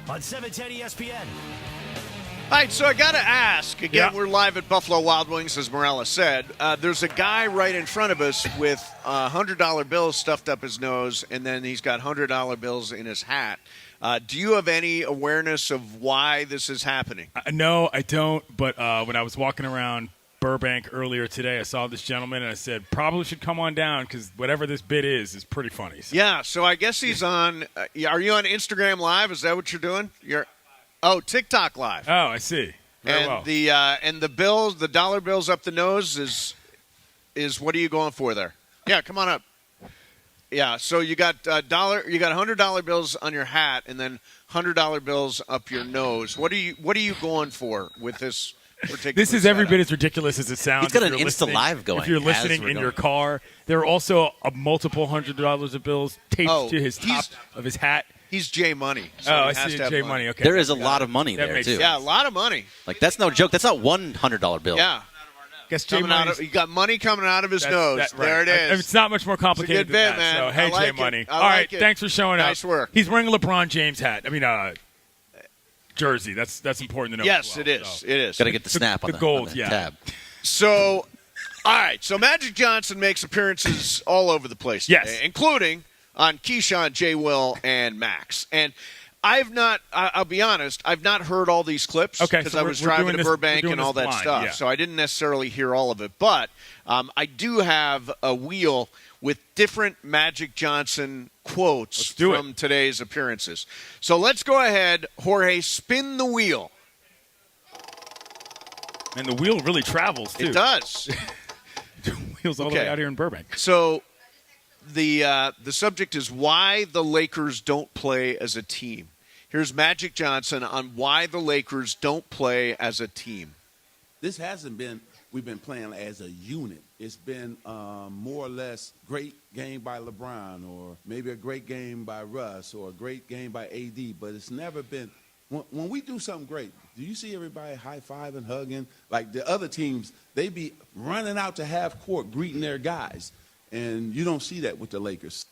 On 710 ESPN. All right, so I got to ask. Again, we're live at Buffalo Wild Wings, as Morella said. There's a guy right in front of us with $100 bills stuffed up his nose, and then he's got $100 bills in his hat. Do you have any awareness of why this is happening? No, I don't. But when I was walking around Burbank earlier today, I saw this gentleman, and I said, probably should come on down because whatever this bit is pretty funny. So. Yeah, so I guess he's on are you on Instagram Live? Is that what you're doing? TikTok Live. Oh, I see. Very well. The bills, the dollar bills up the nose is what are you going for there? Yeah, come on up. Yeah, so you got $100 bills on your hat and then $100 bills up your nose. What are you going for with this? This is every bit as ridiculous as it sounds. He's got an Insta Live going. If you're listening in your car, there are also multiple $100 of bills taped to his top of his hat. He's J Money. So I see J Money. Okay, there is a lot of money there too. Yeah, a lot of money. Like that's no joke. That's not $100 bill. Yeah. Guess J Money. He got money coming out of his nose. Right. There it is. It's not much more complicated it's a good than bit, that. man. So, hey, like J Money. It. All right, it. Thanks for showing up. Nice work. He's wearing a LeBron James hat. Jersey. That's important to know. Yes, well. it is. So. it is. Got to get the snap on the gold. on the tab. So, all right. So Magic Johnson makes appearances all over the place today, including on Keyshawn, J. Will, and Max. And I'll be honest, I've not heard all these clips because I was driving to Burbank and all that stuff. Yeah. So I didn't necessarily hear all of it. But I do have a wheel with different Magic Johnson quotes from today's appearances. So let's go ahead, Jorge, spin the wheel. And the wheel really travels, too. It does. The wheel's all the way out here in Burbank. So the subject is why the Lakers don't play as a team. Here's Magic Johnson on why the Lakers don't play as a team. This hasn't been we've been playing as a unit. It's been more or less great game by LeBron or maybe a great game by Russ or a great game by AD, but it's never been when we do something great, do you see everybody high-fiving, hugging? Like the other teams, they be running out to half court greeting their guys, and you don't see that with the Lakers.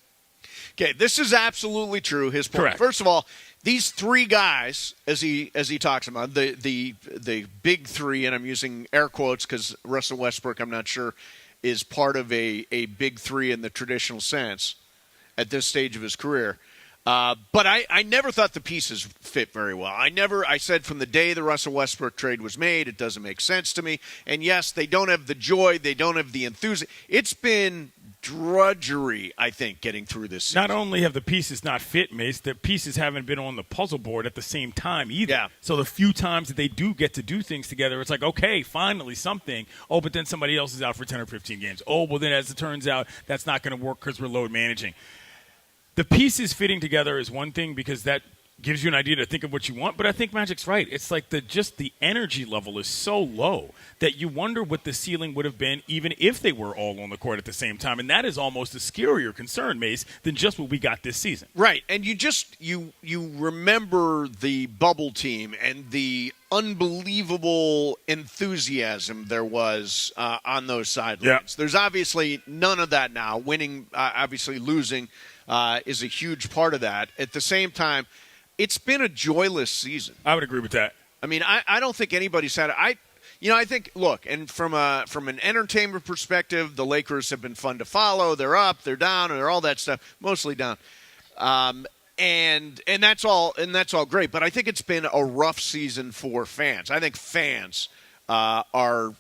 Okay, this is absolutely true. His point. Correct. First of all, these three guys, as he talks about the big three, and I'm using air quotes because Russell Westbrook, I'm not sure, is part of a big three in the traditional sense at this stage of his career. But I never thought the pieces fit very well. I said from the day the Russell Westbrook trade was made, it doesn't make sense to me. And yes, they don't have the joy, they don't have the enthusiasm. It's been drudgery, I think, getting through this season. Not only have the pieces not fit, Mace, the pieces haven't been on the puzzle board at the same time either. Yeah. So the few times that they do get to do things together, it's like, okay, finally something. Oh, but then somebody else is out for 10 or 15 games. Oh, well, then as it turns out, that's not going to work because we're load managing. The pieces fitting together is one thing because that gives you an idea to think of what you want, but I think Magic's right. It's like the energy level is so low that you wonder what the ceiling would have been even if they were all on the court at the same time, and that is almost a scarier concern, Mace, than just what we got this season. Right, and you remember the bubble team and the unbelievable enthusiasm there was on those sidelines. Yeah. There's obviously none of that now. Winning, obviously losing is a huge part of that. At the same time, it's been a joyless season. I would agree with that. I mean, I don't think anybody's had it. I think, look, and from an entertainment perspective, the Lakers have been fun to follow. They're up, they're down, and they're all that stuff, mostly down. And that's all great. But I think it's been a rough season for fans. I think fans are,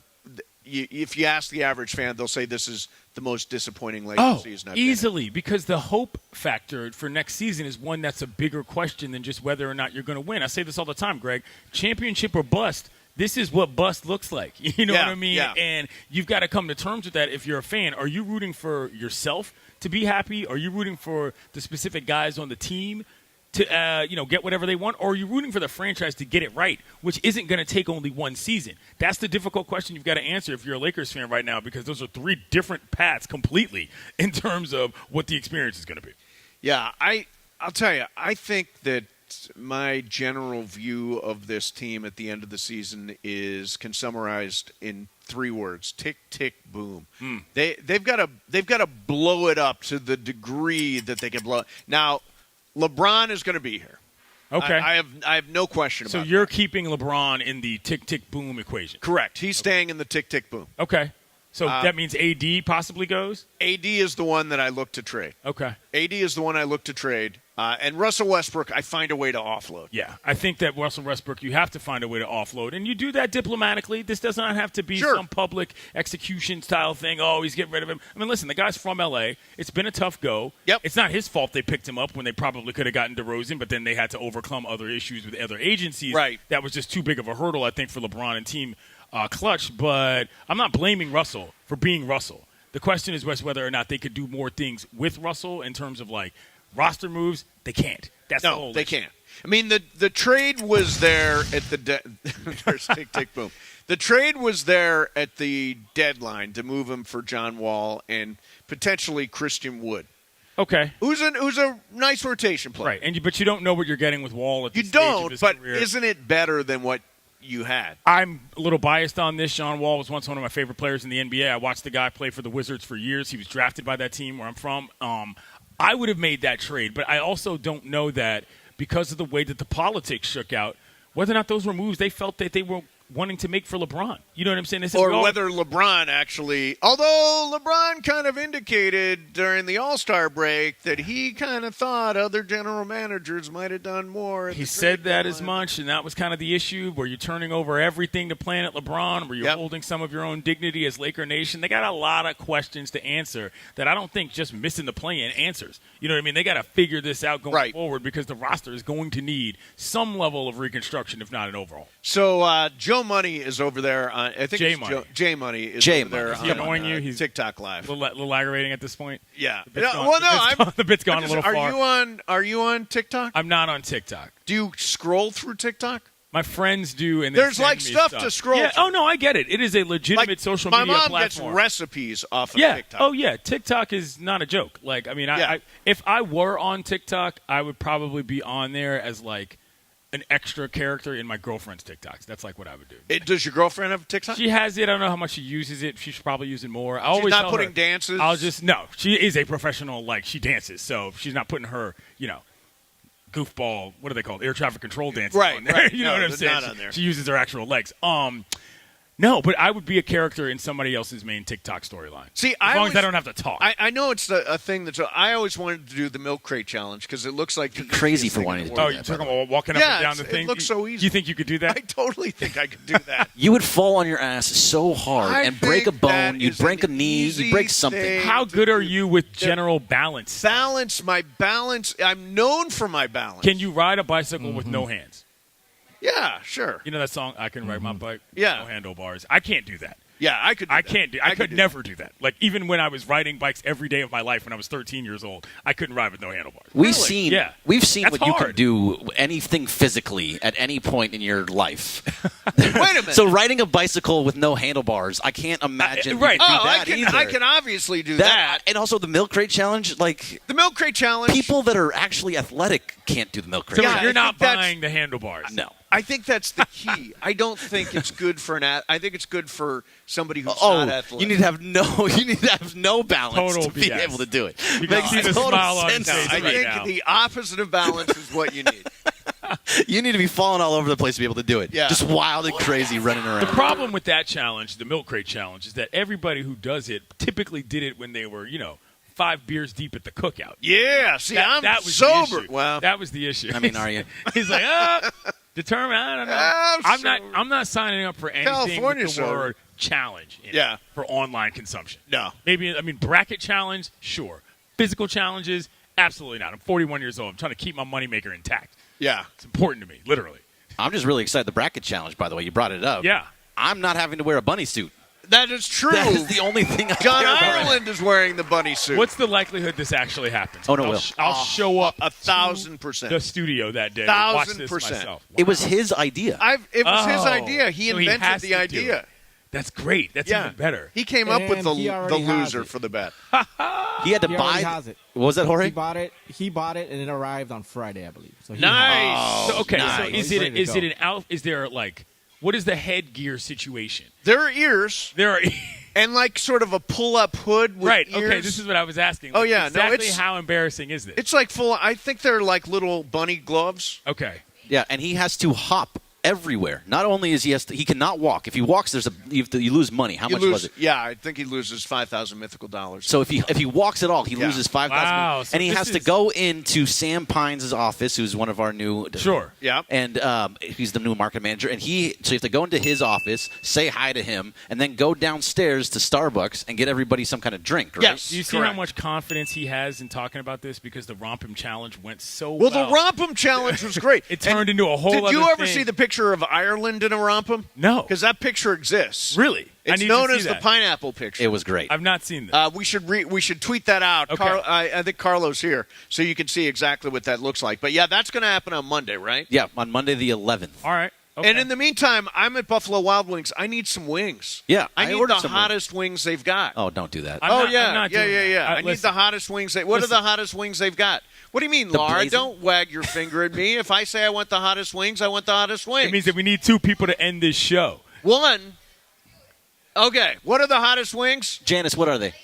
if you ask the average fan, they'll say this is the most disappointing Lakers season I've been in. Easily, because the hope factor for next season is one that's a bigger question than just whether or not you're going to win. I say this all the time, Greg. Championship or bust, this is what bust looks like. You know what I mean? Yeah. And you've got to come to terms with that if you're a fan. Are you rooting for yourself to be happy? Are you rooting for the specific guys on the team to get whatever they want, or are you rooting for the franchise to get it right, which isn't going to take only one season? That's the difficult question you've got to answer if you're a Lakers fan right now, because those are three different paths completely in terms of what the experience is going to be. Yeah, I'll tell you, I think that my general view of this team at the end of the season can summarized in three words: tick, tick, boom. They've got to blow it up to the degree that they can blow it. Now, LeBron is going to be here. Okay. I have no question about So you're keeping LeBron in the tick-tick-boom equation. Correct. He's staying in the tick-tick-boom. Okay. So that means AD possibly goes? AD is the one that I look to trade. Okay. AD is the one I look to trade. And Russell Westbrook, I find a way to offload. Yeah, I think that Russell Westbrook, you have to find a way to offload. And you do that diplomatically. This does not have to be some public execution style thing. Oh, he's getting rid of him. I mean, listen, the guy's from L.A. It's been a tough go. Yep. It's not his fault they picked him up when they probably could have gotten DeRozan, but then they had to overcome other issues with other agencies. Right. That was just too big of a hurdle, I think, for LeBron and team Clutch. But I'm not blaming Russell for being Russell. The question is whether or not they could do more things with Russell in terms of, like, roster moves. They can't. That's the whole they issue. can't. I mean, the trade was there at the there's tick tick boom. The trade was there at the deadline to move him for John Wall and potentially Christian Wood. Okay. Who's a nice rotation player. Right. But you don't know what you're getting with Wall at this You stage of don't, his but career. isn't it better than what you had? I'm a little biased on this. John Wall was once one of my favorite players in the NBA. I watched the guy play for the Wizards for years. He was drafted by that team where I'm from. I would have made that trade, but I also don't know that because of the way that the politics shook out, whether or not those were moves they felt that they were wanting to make for LeBron. You know what I'm saying? They said, or whether LeBron actually, although LeBron kind of indicated during the All-Star break that he kind of thought other general managers might have done more. He said that as much, and that was kind of the issue. Were you turning over everything to Planet LeBron? Were you holding some of your own dignity as Laker Nation? They got a lot of questions to answer that I don't think just missing the play-in answers. You know what I mean? They got to figure this out going forward because the roster is going to need some level of reconstruction, if not an overhaul. So Joe Money is over there. I think Jay Money is over there. Is he annoying you? He's TikTok Live. A little aggravating at this point. Yeah. The bit's gone a little far. Are you on TikTok? I'm not on TikTok. Do you scroll through TikTok? My friends do, and they there's send like me stuff to scroll. Yeah. through. Oh no, I get it. It is a legitimate social media platform. My mom gets recipes off of TikTok. Oh yeah, TikTok is not a joke. Like I mean, I if I were on TikTok, I would probably be on there as like an extra character in my girlfriend's TikToks. That's like what I would do. Does your girlfriend have TikTok? She has it. I don't know how much she uses it. She should probably use it more. She's not putting dances? No, she is a professional. Like she dances, so she's not putting her, goofball, what are they called? Air traffic control dances on there. Right. You know what I'm saying? Not on there. She uses her actual legs. No, but I would be a character in somebody else's main TikTok storyline. See, as long as I don't have to talk. I know it's a thing that's. I always wanted to do the milk crate challenge because it looks like you're crazy for wanting to do that. Oh, you're talking about walking up and down the thing? It looks so easy. Do you think you could do that? I totally think I could do that. You would fall on your ass so hard and break a bone. You'd break a knee. You'd break something. How good are you with general balance? My balance. I'm known for my balance. Can you ride a bicycle with no hands? Yeah, sure. You know that song, I Can Ride My Bike? Yeah. No handlebars. I can't do that. Yeah, I could do that. I could never do that. Like, even when I was riding bikes every day of my life when I was 13 years old, I couldn't ride with no handlebars. We've seen That's what you hard. can do, anything physically at any point in your life. Wait a minute. So riding a bicycle with no handlebars, I can't imagine you do that either. I can obviously do that. And also the milk crate challenge, like the milk crate challenge. People that are actually athletic can't do the milk crate So challenge. you're not buying the handlebars. No. I think that's the key. I don't think it's good for I think it's good for somebody who's not athletic. You need to have no balance Total to be BS. able to do it. You can see the smile on his face I right think now. the opposite of balance is what you need. You need to be falling all over the place to be able to do it. Yeah. Just wild and crazy running around. The problem with that challenge, the milk crate challenge, is that everybody who does it typically did it when they were, 5 beers deep at the cookout. Yeah, see, I'm that was sober. The issue. Well, that was the issue. I mean, are you? He's like, determined. I don't know. I'm not signing up for anything California with the word challenge in it for online consumption. No. Maybe, bracket challenge, sure. Physical challenges, absolutely not. I'm 41 years old. I'm trying to keep my moneymaker intact. Yeah. It's important to me, literally. I'm just really excited. The bracket challenge, by the way, you brought it up. Yeah. I'm not having to wear a bunny suit. That is true. That is the only thing I John care about. Ireland is wearing the bunny suit. What's the likelihood this actually happens? Oh, no, I'll show up 1,000%. the studio that day. Watch this 1,000%. myself. It was his idea. It was his idea. He So he invented has the to do idea. it. That's great. That's even better. He came up with the he already has loser it. for the bet. He had to He buy. already has it. What was that, Jorge? He bought it, and it arrived on Friday, I believe. So he Nice. So, okay, nice. so He's ready to go. is there like, what is the headgear situation? There are ears. There are and like sort of a pull-up hood with Right. ears. Okay. This is what I was asking. Oh, yeah, no, Exactly it's- how embarrassing is this? It's like full. I think they're like little bunny gloves. Okay. Yeah, and he has to hop everywhere. Not only is he cannot walk. If he walks, you lose money. How much was it? Yeah, I think he loses 5,000 mythical dollars. So if he walks at all, he Yeah. loses 5,000. Wow, so and he this has to is- go into Sam Pines' office, who's one of our new Sure. Yeah. And he's the new market manager. And so you have to go into his office, say hi to him, and then go downstairs to Starbucks and get everybody some kind of drink. Right? Yes. Do you see how Correct. much confidence he has in talking about this? Because the Romp'em Challenge went so Well, the Romp'em Challenge was great. It turned into a whole Did you other ever thing. see the picture of Ireland in a Romp'em? No. Because that picture exists. Really? I It's need known to see as that. the pineapple picture. It was great. I've not seen that. We should tweet that out. Okay. I think Carlo's here, so you can see exactly what that looks like. But yeah, that's going to happen on Monday, right? Yeah, on Monday the 11th. All right. Okay. And in the meantime, I'm at Buffalo Wild Wings. I need some wings. Yeah, I I need ordered the some hottest wings they've got. Oh, don't do that. I'm Oh not- yeah, I'm not doing that. yeah. I need Listen. the hottest wings. What are Listen. the hottest wings they've got? What do you mean, The Laura? blazing? Don't wag your finger at me. If I say I want the hottest wings, I want the hottest wings. It means that we need two people to end this show. One. Okay, what are the hottest wings? Janice, what are they?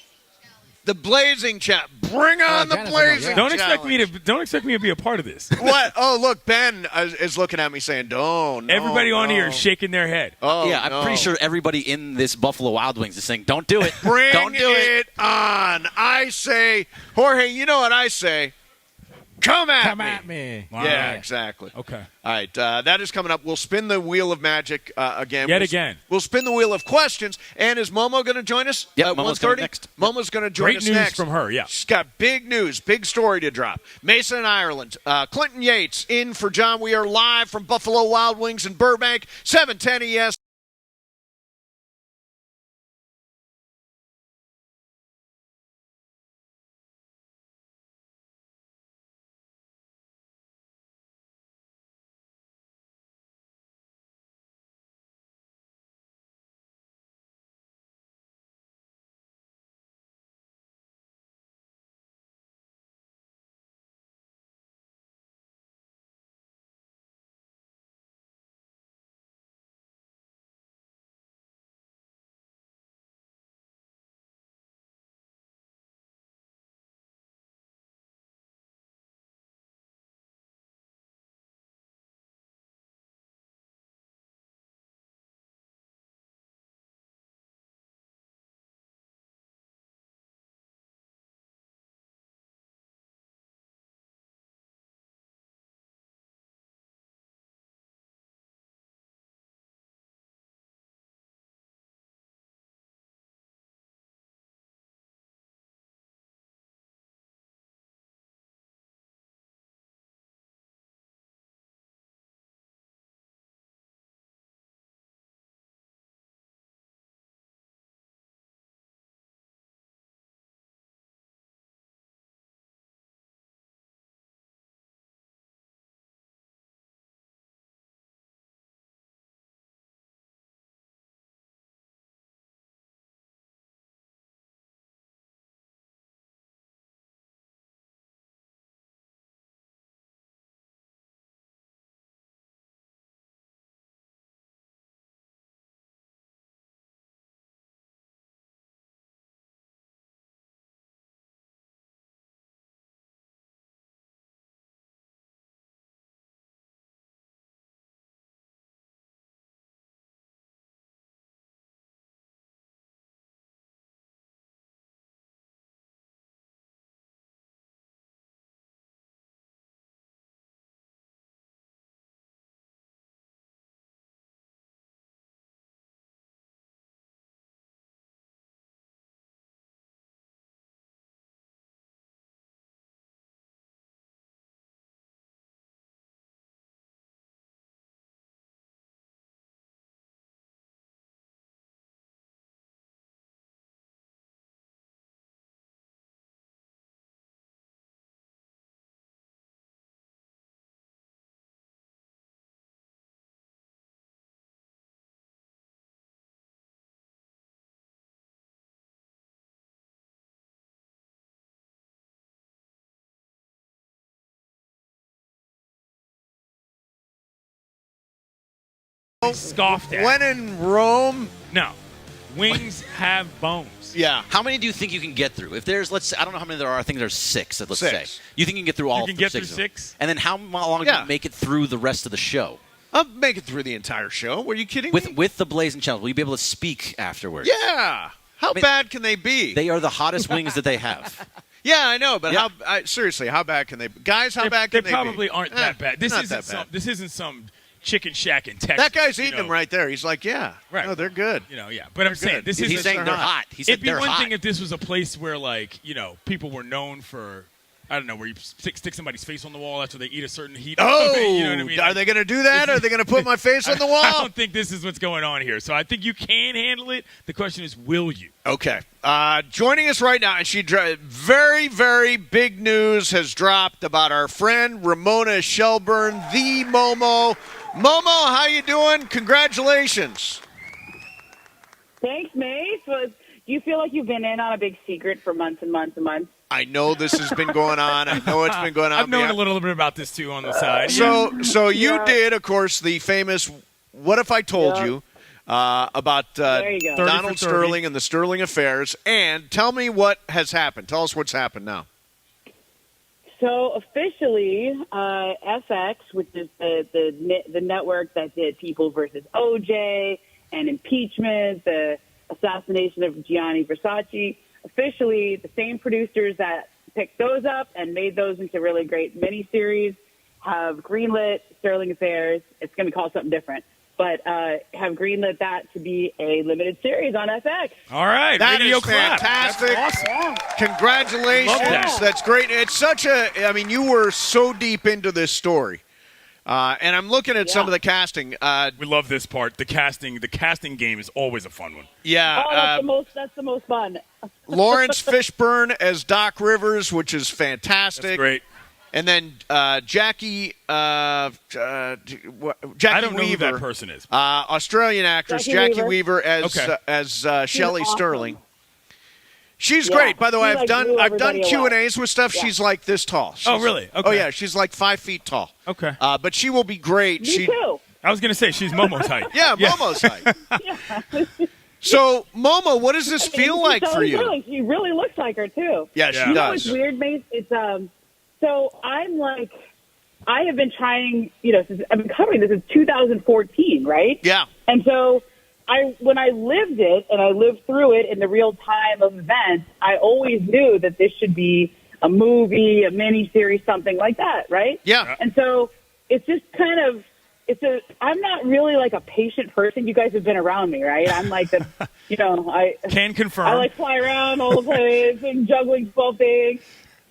The blazing chap. Bring on the Janice, blazing. yeah. Don't expect challenge. me to be a part of this. What? Oh, look, Ben is looking at me saying, "Don't." No, Everybody on no. here is shaking their head. Oh, yeah, I'm no. pretty sure everybody in this Buffalo Wild Wings is saying, don't do it. Bring don't do it. on. I say, Jorge, you know what I say? Come at Come me. at me. All Yeah, right. exactly. Okay. All right, that is coming up. We'll spin the wheel of magic again. Yet again. We'll spin the wheel of questions. And is Momo going to join us? Yep, at Momo's 1:30? coming next. Momo's going to join Great us news next. from her, yeah. She's got big news, big story to drop. Mason and Ireland. Clinton Yates in for John. We are live from Buffalo Wild Wings in Burbank, 710 ES. Scoffed at. When in Rome, No. Wings have bones. Yeah. How many do you think you can get through? If there's, let's say, I don't know how many there are. I think there's 6. Let's say. You think you can get through all? You can get through of them? 6. And then how long do you make it through the rest of the show? I'll make it through the entire show. Were you kidding me? With the Blazing Challenge, will you be able to speak afterwards? Yeah. How bad can they be? They are the hottest wings that they have. Yeah, I know, but seriously, how bad can they be? Guys, how bad can they be? They probably aren't that bad. This isn't some chicken shack in Texas. That guy's eating them right there. He's like, yeah. Right. No, they're good. But I'm saying, he's saying they're hot. He said it'd be they're one hot. thing if this was a place where, people were known for, I don't know, where you stick somebody's face on the wall after they eat a certain heat. Oh, you know what I mean? Are they going to do that? Are they going to put my face on the wall? I don't think this is what's going on here. So I think you can handle it. The question is, will you? Okay. Joining us right now, and very, very big news has dropped about our friend Ramona Shelburne, the Momo. Momo, how you doing? Congratulations. Thanks, Mace. Do you feel like you've been in on a big secret for months and months and months? I know this has been going on. I know it's been going on. I've known a little bit about this, too, on the side. So you did, of course, the famous What If I Told You about Donald Sterling and the Sterling affairs. And tell me what has happened. Tell us what's happened now. So officially, FX, which is the network that did People versus OJ and impeachment, the assassination of Gianni Versace, officially the same producers that picked those up and made those into really great miniseries have greenlit Sterling Affairs. It's going to be called something different, but have greenlit that to be a limited series on FX. All right. That Radio is fantastic. That's awesome. Congratulations. Love that. That's great. It's you were so deep into this story. And I'm looking at some of the casting. We love this part. The casting game is always a fun one. Yeah. That's the most fun. Lawrence Fishburne as Doc Rivers, which is fantastic. That's great. And then Jackie I don't know who that person is. Australian actress Jackie Weaver as Shelley awesome. Sterling. She's great. By the way, I've done Q&As with stuff. Yeah. She's like this tall. Really? Okay. Oh yeah, she's like 5 feet tall. Okay. But she will be great. Me too. I was going to say she's Momo's height. Yeah, Momo's height. So, Momo, what does this feel like for you? Sterling. She really looks like her too. Yeah, she You know does. what's weird, Mace? It's so I'm like, I have been trying, I've been covering this since 2014, right? Yeah. And so when I lived it and I lived through it in the real time of events, I always knew that this should be a movie, a miniseries, something like that, right? Yeah. And so it's just kind of, I'm not really like a patient person. You guys have been around me, right? I'm like I can confirm. I like fly around all the place and juggling 12 things.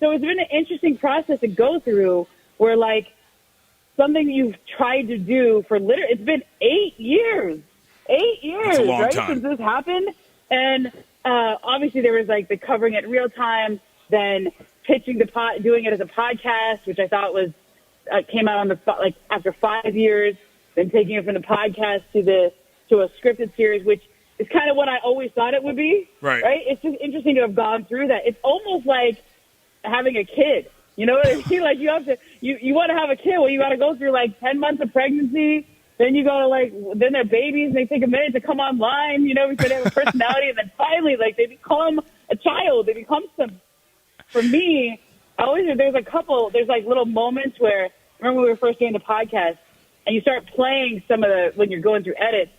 So it's been an interesting process to go through where like something you've tried to do for it's been 8 years. 8 years, That's a long right, time. since this happened. And obviously there was like the covering it in real time, then pitching doing it as a podcast, which I thought was came out on after 5 years, then taking it from the podcast to a scripted series, which is kind of what I always thought it would be. Right. It's just interesting to have gone through that. It's almost like having a kid. You know what I mean? Like you have to, you want to have a kid. Well, you got to go through like 10 months of pregnancy. Then you go to then they're babies and they take a minute to come online, because they have a personality. And then finally, like they become a child. They become some. For me, I always, there's like little moments where, remember when we were first doing the podcast and you start playing when you're going through edits,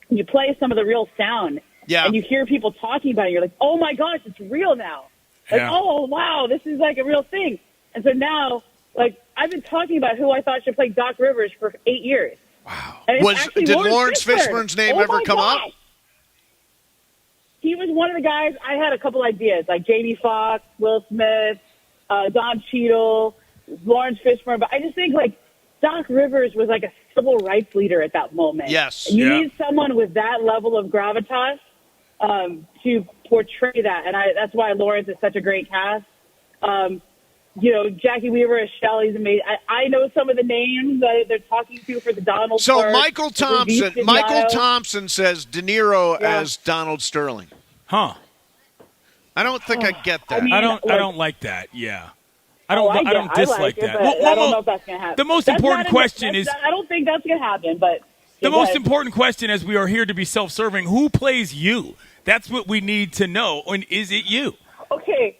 you play some of the real sound. Yeah. And you hear people talking about it. You're like, oh my gosh, it's real now. Like, oh, wow, this is like a real thing. And so now, like, I've been talking about who I thought should play Doc Rivers for 8 years. Wow. And Did Lawrence Fishburne's name ever come up? He was one of the guys. I had a couple ideas, like Jamie Foxx, Will Smith, Don Cheadle, Lawrence Fishburne. But I just think, like, Doc Rivers was like a civil rights leader at that moment. Yes. And you need someone with that level of gravitas to portray that. And that's why Lawrence is such a great cast. Jackie Weaver as Shelley's amazing. I know some of the names that they're talking to for the Donald. So part. Michael Thompson says De Niro as Donald Sterling. Huh. I don't think I get that. I don't like that. Yeah. I don't dislike that. I don't know if that's going to happen. The most important question is, I don't think that's going to happen, but The go most ahead. important question, as we are here to be self-serving, who plays you? That's what we need to know. And is it you? Okay.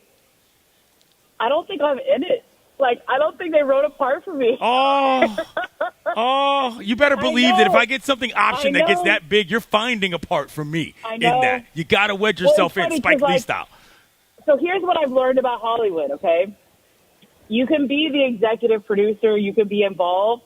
I don't think I'm in it. Like, I don't think they wrote a part for me. Oh, you better believe that if I get something option that gets know. that big, you're finding a part for me I in know. that. You got to wedge yourself it's in, funny Spike 'cause, Lee like, style. So here's what I've learned about Hollywood, okay? You can be the executive producer, you can be involved,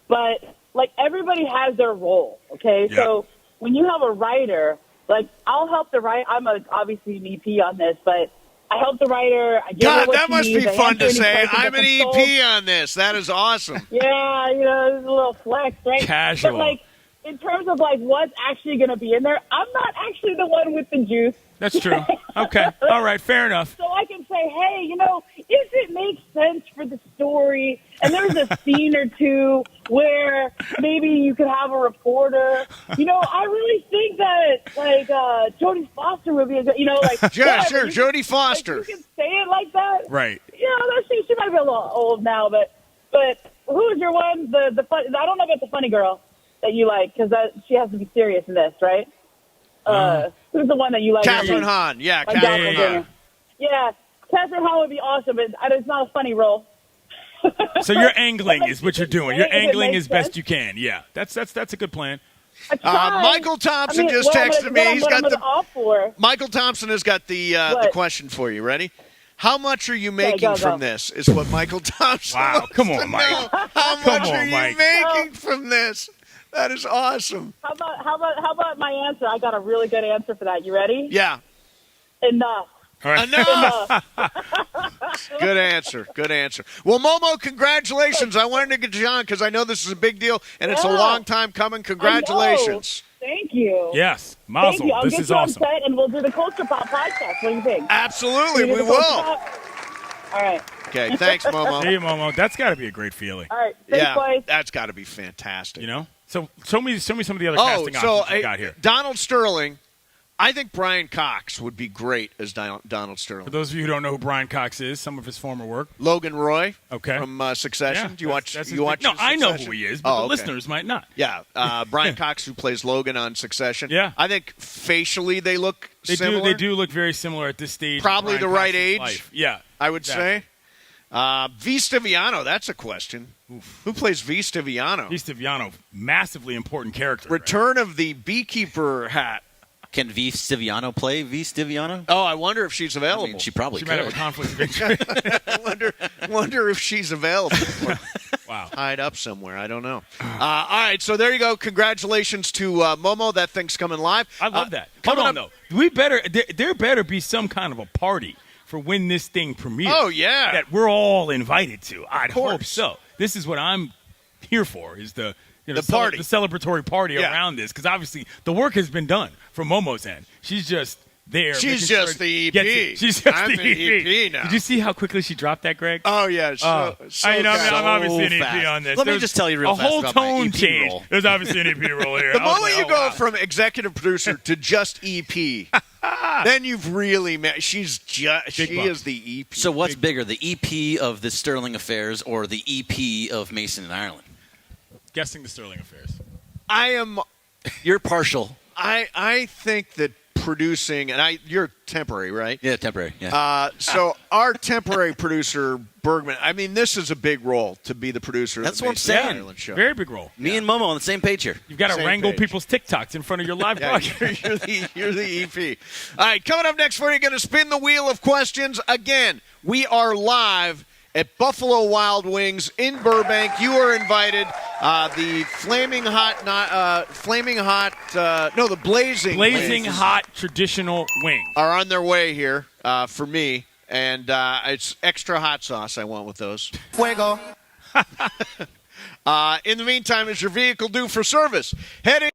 but, like, everybody has their role, okay? Yeah. So when you have a writer, like, I'll help the writer. I'm obviously an EP on this, but I help the writer. I give her God, what that she must needs, be I fun answer to any say. questions, I'm I an consult. EP on this. That is awesome. Yeah, it's a little flex, right? Casual. But, like, in terms of, like, what's actually going to be in there, I'm not actually the one with the juice. That's true. Okay. All right. Fair enough. So I can say, hey, if it makes sense for the story, and there's a scene or two where maybe you could have a reporter, I really think that, like, Jodie Foster would be a good, like, Yeah, whatever. sure, You can- Jodie Foster. Like, you can say it like that. Right. She might be a little old now, but who's your one? The fun, I don't know about the funny girl that you like, because she has to be serious in this, right? Who's the one that you like? Catherine Hahn. Yeah, Like Catherine Doppelganger. Hahn. Yeah, Catherine Hahn would be awesome, but it's not a funny role. So you're angling is what you're doing. You're If it angling makes as best sense. you can. Yeah. That's a good plan. I tried. Michael Thompson just what texted I'm me. gonna- He's what I'm got gonna opt for. Michael Thompson has got the What? question for you. Ready? How much are you making go. from this? Is what Michael Thompson. Wow. wants Come to on, Mike. know. How Come much on, are you Mike. making from this? That is awesome. How about my answer? I got a really good answer for that. You ready? Yeah. Enough. All right. Enough. Good answer. Good answer. Well, Momo, congratulations. I wanted to get you on because I know this is a big deal and it's a Yeah. long time coming. Congratulations. Thank you. Yes. Thank Mazel. you. I'll This get is you awesome. on set, and we'll do the Culture Pop podcast. What do you think? Absolutely, Can we do the Culture will. Pop? All right. Okay, thanks, Momo. Hey, Momo. That's got to be a great feeling. All right. Thanks, Yeah, boys. that's got to be fantastic. You know? So show me some of the other Oh, casting so options you got here. Donald Sterling. I think Brian Cox would be great as Donald For Sterling. those of you who don't know who Brian Cox is, some of his former work. Logan Roy Okay. from Succession. Yeah, Do you watch? that's You watch? No, I know Succession? who he is, but Oh, the okay. listeners might not. Yeah, Brian Cox, who plays Logan on Succession. Yeah. I think facially they look They similar. do. They do look very similar at this stage. of Probably Brian the right Cox's age. life. Yeah, I would exactly. say. V. Stiviano, that's a question. Who plays V. Stiviano? Vistiviano, massively important character. Return of the beekeeper hat. Can V. Stiviano play V. Stiviano? Oh, I wonder if she's I available. mean, she probably She could. might have a conflict of interest. wonder if she's available. Wow. Tied up somewhere. I don't know. All right, so there you go. Congratulations to Momo. That thing's coming live. I love that. Hold coming on, up- though. We better. There better be some kind of a party for when this thing premieres. Oh, yeah. That we're all invited to. I'd hope course. so. This is what I'm here for. Is the The party. the celebratory party Yeah. around this, because obviously the work has been done from Momo's end. She's just there. She's making sure just it the EP. gets it. She's just I'm the the EP now. Did you see how quickly she dropped that, Greg? Oh, yeah. So, I'm fast. obviously an EP fast. on this. Let me There's just tell you real a fast whole about my tone EP change. role. There's obviously an EP role here. The I was moment like, you oh, go wow. from executive producer to just EP, then you've really met. She bucks. is the EP. So what's bigger, the EP of the Sterling Affairs or the EP of Mason and Ireland? Guessing the Sterling Affairs. I am. You're partial. I think that producing, and you're temporary, right? Yeah, temporary. Yeah. So our temporary producer Bergman. I mean, this is a big role to be the producer. That's of the what I'm Mason saying. Ireland show. Very big role. Me and Momo on the same page here. You've got to Same wrangle page. people's TikToks in front of your live Yeah, broadcast. you're the EP. All right, coming up next for you, going to spin the wheel of questions. Again, we are live at Buffalo Wild Wings in Burbank. You are invited. The the Blazing Blazing Wings hot traditional wing. are on their way here for me. And it's extra hot sauce I want with those. Fuego. In the meantime, is your vehicle due for service? Heading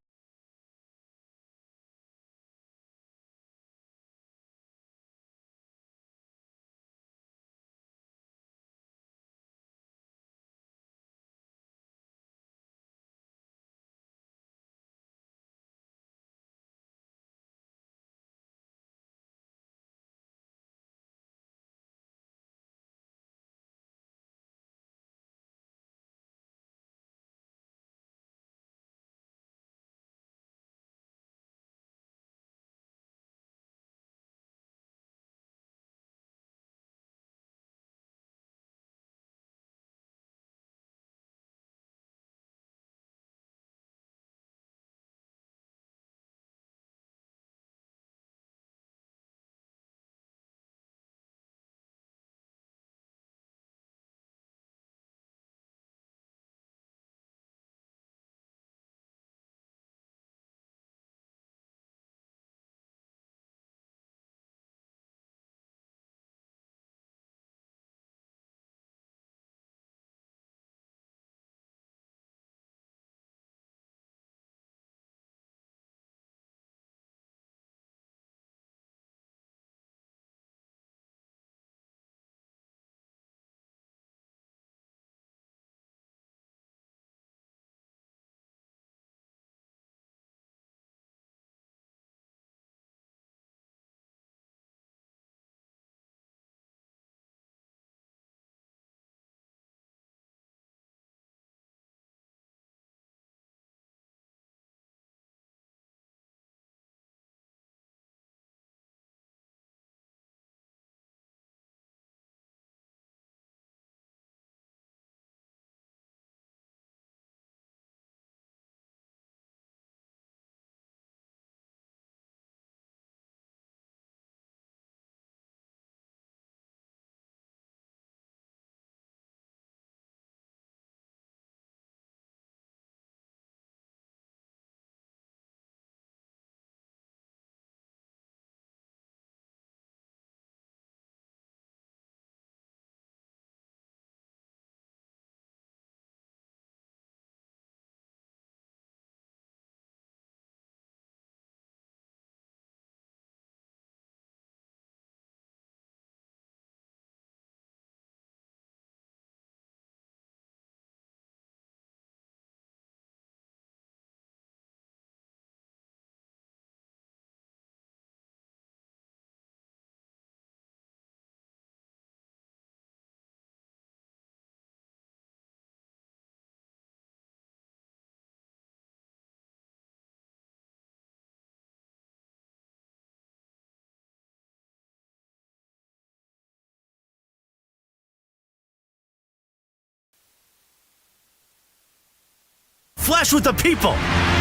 Flesh with the people.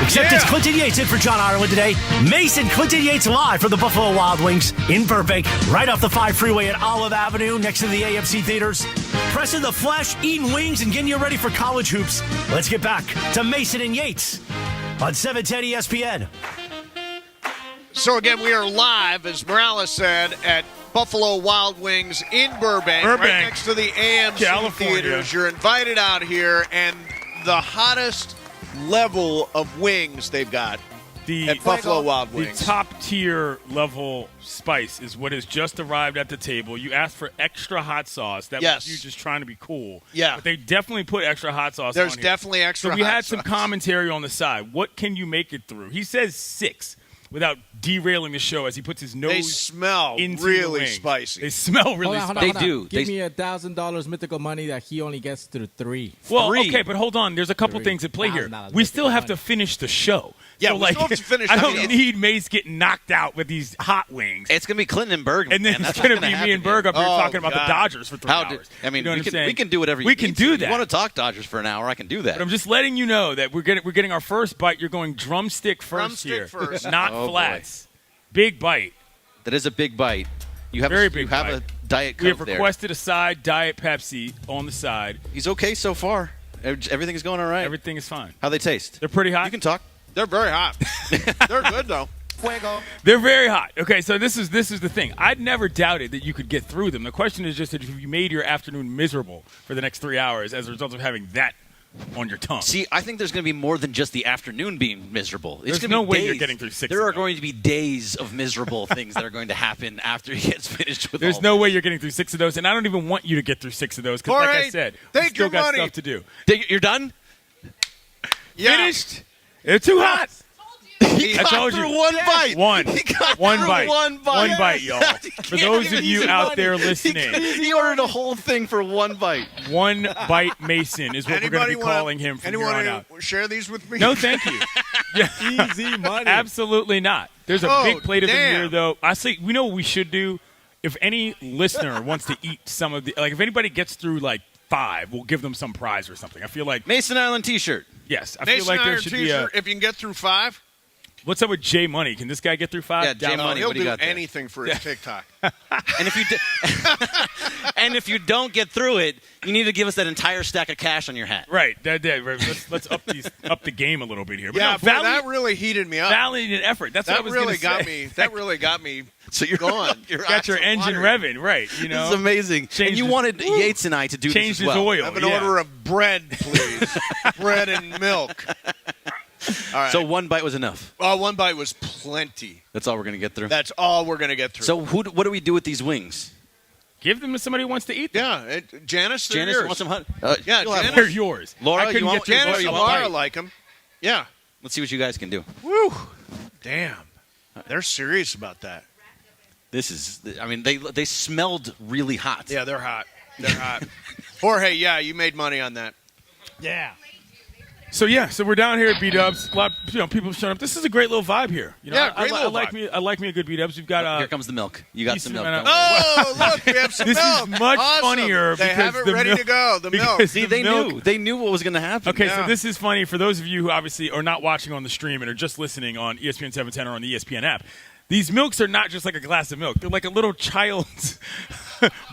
Except it's Clinton Yates in for John Ireland today. Mason Clinton Yates live from the Buffalo Wild Wings in Burbank, right off the 5 freeway at Olive Avenue next to the AMC theaters. Pressing the flesh, eating wings, and getting you ready for college hoops. Let's get back to Mason and Yates on 710 ESPN. So again, we are live, as Morales said, at Buffalo Wild Wings in Burbank. Right next to the AMC California. theaters. You're invited out here, and the hottest level of wings they've got at Buffalo Wild Wings. The top tier level spice is what has just arrived at the table. You asked for extra hot sauce. That was you just trying to be cool. Yeah. But they definitely put extra hot sauce There's on here. definitely extra So we hot had some sauce. commentary on the side. What can you make it through? He says 6 without derailing the show as he puts his nose They smell into really the wings. spicy. They smell really Hold on, spicy. hold on. Give me $1,000 mythical money that he only gets through 3. Well, 3. okay, but hold on. There's a couple things at play here. $1,000 We still have to money. finish the show. Yeah, so, we like, still have to finish. I I don't mean, need Mace getting knocked out with these hot wings. It's going to be Clinton and Berg. And then man. it's That's going to what's be gonna me and happen Berg up here Oh, talking about God. the Dodgers for 3 hours. I mean, You know what I'm saying? we can do whatever you We can need do to. that. You want to talk Dodgers for an hour? I can do that. But I'm just letting you know that we're getting our first bite. You're going drumstick first Drumstick here, first. not Oh, boy. flats. Big bite. That is a big bite. You have Very a, big you have bite. a Diet We have Coke there. requested a side Diet Pepsi on the side. He's okay so far. Everything is going all right. Everything is fine. How they taste? They're pretty hot. You can talk. They're very hot. They're good, though. They're very hot. Okay, so this is the thing. I'd never doubted that you could get through them. The question is just that if you made your afternoon miserable for the next 3 hours as a result of having that on your tongue. See, I think there's going to be more than just the afternoon being miserable. It's There's gonna no be way days. you're getting through 6 There of are them. going to be days of miserable things that are going to happen after he gets finished with There's all no this. way you're getting through 6 of those, and I don't even want you to get through 6 of those because, like I said, we take still your got money. stuff to do. You're done? Yeah. Finished. They're too hot. He I got told you. through one bite. One. He got One through bite. one bite. One bite, y'all. For those of you out there listening, He ordered a whole thing for one bite. One bite Mason is what we're going to be wanna- calling him from here anyone on out. share these with me? No, thank you. Yeah. Easy money. Absolutely not. There's a Oh, big plate of them damn. here, though. I say, we know what we should do. If any listener wants to eat some of the, like, if anybody gets through like 5, we'll give them some prize or something. I feel like, Mason Island T-shirt. yes, I Mason feel like there Iron should be a. T-shirt, if you can get through 5, What's up with Jay Money? Can this guy get through 5? Yeah, Jay Down- Money. he'll what do you do got there? anything for his TikTok. And if you and if you don't get through it, you need to give us that entire stack of cash on your hat. Right. Right. Let's up the game a little bit here. But Yeah, no, boy, that really heated me up. valiant effort. That's what I That was really gonna got say. me. That really got me. So you're Going. Your Got your eyes are engine watering. revving, right? You know, This is amazing. Changed And you his- wanted Yates and I to do changed this as his well. oil. Have an yeah. order of bread, please. Bread and milk. All right. So one bite was enough. One bite was plenty. That's all we're going to get through. That's all we're going to get through. So what do we do with these wings? Give them to somebody who wants to eat them. yeah, Janice, they're Janice yours. wants some hot. Yeah, you'll have Janice- They're yours. Laura, I couldn't you want- get through Janice both and of Laura them. like them. Yeah. Let's see what you guys can do. Woo. Damn. They're serious about that. This is. I mean, they smelled really hot. Yeah, they're hot. They're hot. Jorge, yeah, you made money on that. Yeah. So we're down here at B-Dubs. A lot, people have shown up. This is a great little vibe here. You know, Yeah, great little vibe. I like me a good B-Dubs. We've got Here comes the milk. You got some decent milk. amount don't of- worry. Oh, look, we have some This milk. is much Awesome. funnier They because have it the ready milk- to go. The milk. because See, the they milk- knew. They knew what was going to happen. Okay, Yeah. so this is funny for those of you who obviously are not watching on the stream and are just listening on ESPN 710 or on the ESPN app. These milks are not just like a glass of milk. They're like a little child's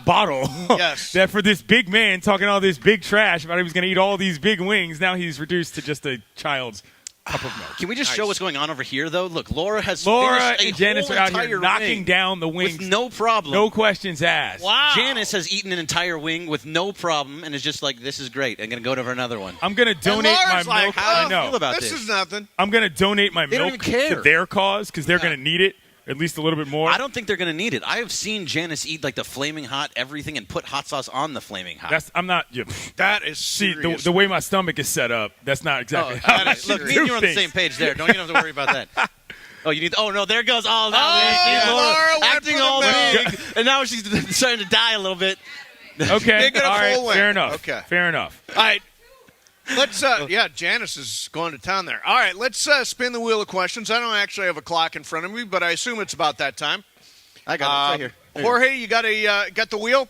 bottle. Yes. That for this big man talking all this big trash about he was going to eat all these big wings, now he's reduced to just a child's cup of milk. Can we just show what's going on over here, though? Look, Laura has Laura finished a and Janice whole are out here entire knocking wing down the wings. with no problem. No questions asked. Wow. Janice has eaten an entire wing with no problem and is just like, this is great. I'm going to go to another one. I'm going to And donate my Laura's like, milk. how I do you know. feel about this this? is nothing. I'm going to donate my They don't milk even care. to their cause because they're going to need it at least a little bit more. I don't think they're going to need it. I have seen Janice eat like the flaming hot everything and put hot sauce on the flaming hot. I'm not. Yeah. That is See, serious. the way my stomach is set up, that's not exactly how I that is should Look, me do and you are on the things. same page there. Don't you have to worry about that. Oh, you need. Oh no, there goes all. Now Oh, Laura went acting for the all milk. big, and now she's starting to die a little bit. Okay, They get a all right, full wing. fair enough. Okay. Fair enough. All right. Let's, Janice is going to town there. All right, let's spin the wheel of questions. I don't actually have a clock in front of me, but I assume it's about that time. I got it. It's right here. Jorge, you got the wheel?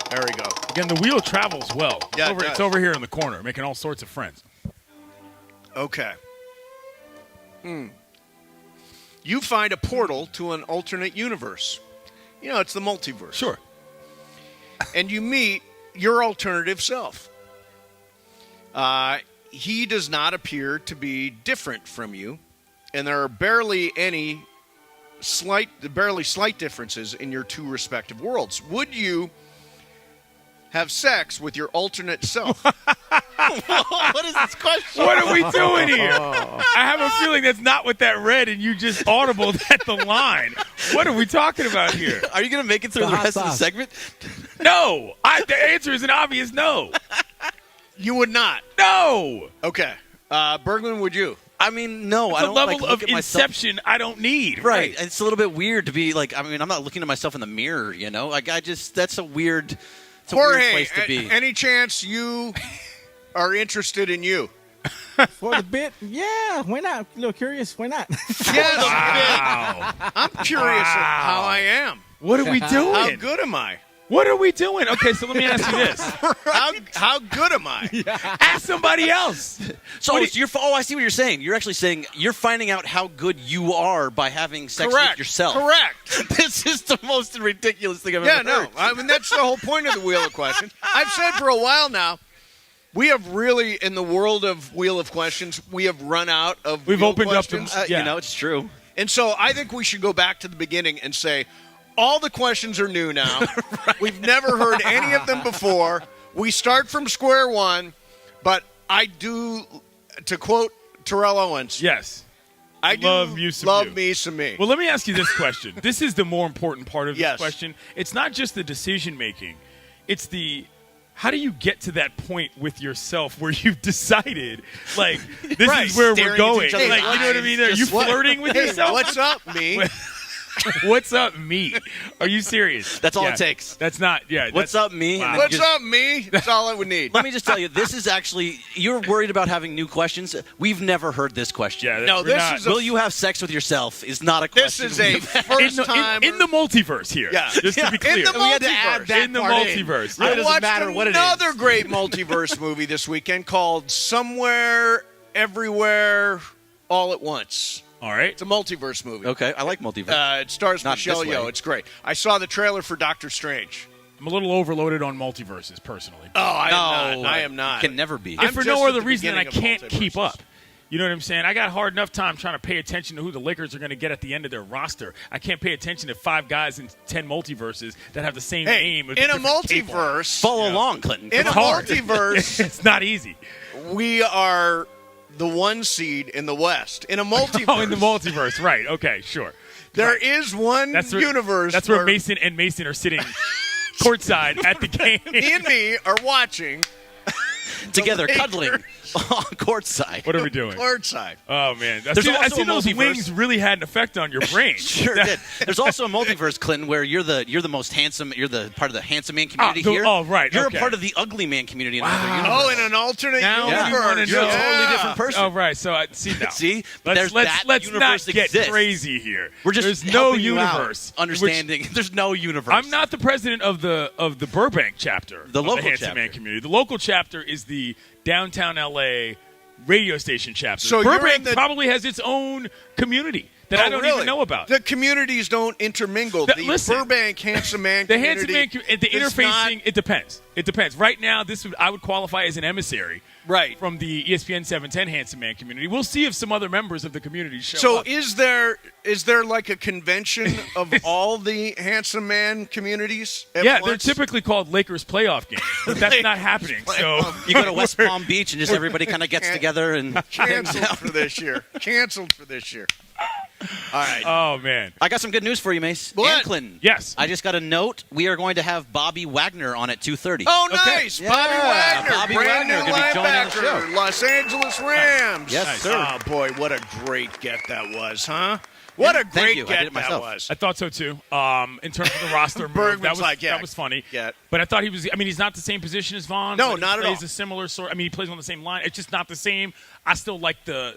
There we go. Again, the wheel travels well. Yeah, It's over here in the corner, making all sorts of friends. Okay. You find a portal to an alternate universe. You know, it's the multiverse. Sure. And you meet your alternative self. He does not appear to be different from you, and there are barely slight differences in your two respective worlds. Would you have sex with your alternate self? What is this question? What are we doing here? I have a feeling that's not what that read, and you just audibled at the line. What are we talking about here? Are you going to make it through the hot rest of the sauce. segment? No. The answer is an obvious no. You would not. No. Okay. Berglund, would you? I mean, no. I The don't level look of at myself. inception I don't need. Right. It's a little bit weird to be like, I mean, I'm not looking at myself in the mirror, you know? Like, that's a weird, it's a weird Jorge, place to be. any chance you are interested in you? For the bit, yeah, why not? A little curious, why not? Yes. Wow. I'm curious of how I am. What are we doing? How good am I? What are we doing? Okay, so let me ask you this. How good am I? Ask somebody else. So I see what you're saying. You're actually saying you're finding out how good you are by having sex Correct. with yourself. Correct. This is the most ridiculous thing I've Yeah, ever no. heard. I mean, that's the whole point of the Wheel of Questions. I've said for a while now, we have really, in the world of Wheel of Questions, we have run out of We've Wheel opened up questions. the- You know, it's true. And so I think we should go back to the beginning and say, all the questions are new now. Right. We've never heard any of them before. We start from square one, but I do, to quote Terrell Owens, Yes. I do Love you some love you. me some me. Well, let me ask you this question. This is the more important part of this Yes. question. It's not just the decision making. It's the how do you get to that point with yourself where you've decided, like, this Right. is where Staring we're into going? each Like, other's you know what I mean? Are eyes. you Just what? flirting with Hey, yourself? what's up, me? What's up, me? Are you serious? That's all Yeah. it takes. That's not, yeah. What's up, me? Wow. And then What's just- up, me? That's all I would need. Let me just tell you, this is actually, you're worried about having new questions. We've never heard this question. Yeah, No, we're this not- is a- Will you have sex with yourself is not a This question. is a in first the, time in the multiverse here. Yeah. Just to be clear. In the We had to add multiverse. that In the part in. multiverse. Really I doesn't watched matter what it another is. great multiverse movie this weekend called Somewhere, Everywhere, All at Once. All right. It's a multiverse movie. Okay, I like multiverse. It stars Not Michelle this way. Yeoh. It's great. I saw the trailer for Doctor Strange. I'm a little overloaded on multiverses, personally. Oh, I am not. Can never be. I'm If for just no at other the reason than I beginning of can't keep multiverses. up. You know what I'm saying? I got a hard enough time trying to pay attention to who the Lakers are going to get at the end of their roster. I can't pay attention to 5 guys in 10 multiverses that have the same Hey, name. with in a different cape on. multiverse, Follow along, Clinton. in a It's hard. multiverse, It's not easy. we are the 1 seed in the West. In a multiverse, Oh, in the multiverse, right? Okay, sure. there is one That's where, universe. That's where Mason and Mason are sitting courtside at the game. me and me are watching Together, Lakers. cuddling on courtside. What are we doing? courtside. Oh man, I There's see, I also see a those multiverse. wings really had an effect on your brain. Sure did. There's also a multiverse, Clinton, where you're the most handsome. You're the part of the handsome man community here. Right. You're okay. a part of the ugly man community in Wow. another universe. Oh, in an alternate Now universe. you wanna You're a know. totally different person. Oh right, so I see now. See? let's That not universe get exists. crazy here. We're just There's no helping you out, universe. understanding. There's no universe. I'm not the president of the Burbank chapter. The of local the Handsome chapter. Man community. The local chapter is the downtown LA radio station chapter. So you're Burbank in the- probably has its own community that I don't really? even know about. The communities don't intermingle. The listen, Burbank Handsome Man The community. Handsome Man, the does interfacing, not- it depends. It depends. Right now, I would qualify as an emissary Right. from the E ESPN 710 Handsome Man community. We'll see if some other members of the community show So up. is there like a convention of all the Handsome Man communities? At Yeah, once? they're typically called Lakers playoff games, but that's not happening. So You go to West Palm Beach and just everybody kind of gets together and hangs canceled out. for this year. Canceled for this year. All right. oh man, I got some good news for you, Mace. What? And Clinton. yes. I just got a note. We are going to have Bobby Wagner on at 2:30. Oh, Okay. nice. Yeah, Bobby Wagner. Bobby brand Wagner new gonna be joining on the linebacker. show. Los Angeles Rams. Yes, Nice. sir. Oh, boy, what a great get that was, huh? What a Thank great you. I get did it that myself. was. I thought so too. In terms of the roster move, Bergman's that was like, yeah, that was funny. yeah. But I thought he was. I mean, he's not the same position as Vaughn. No, but not he at plays all. a similar sort. I mean, he plays on the same line. It's just not the same. I still like the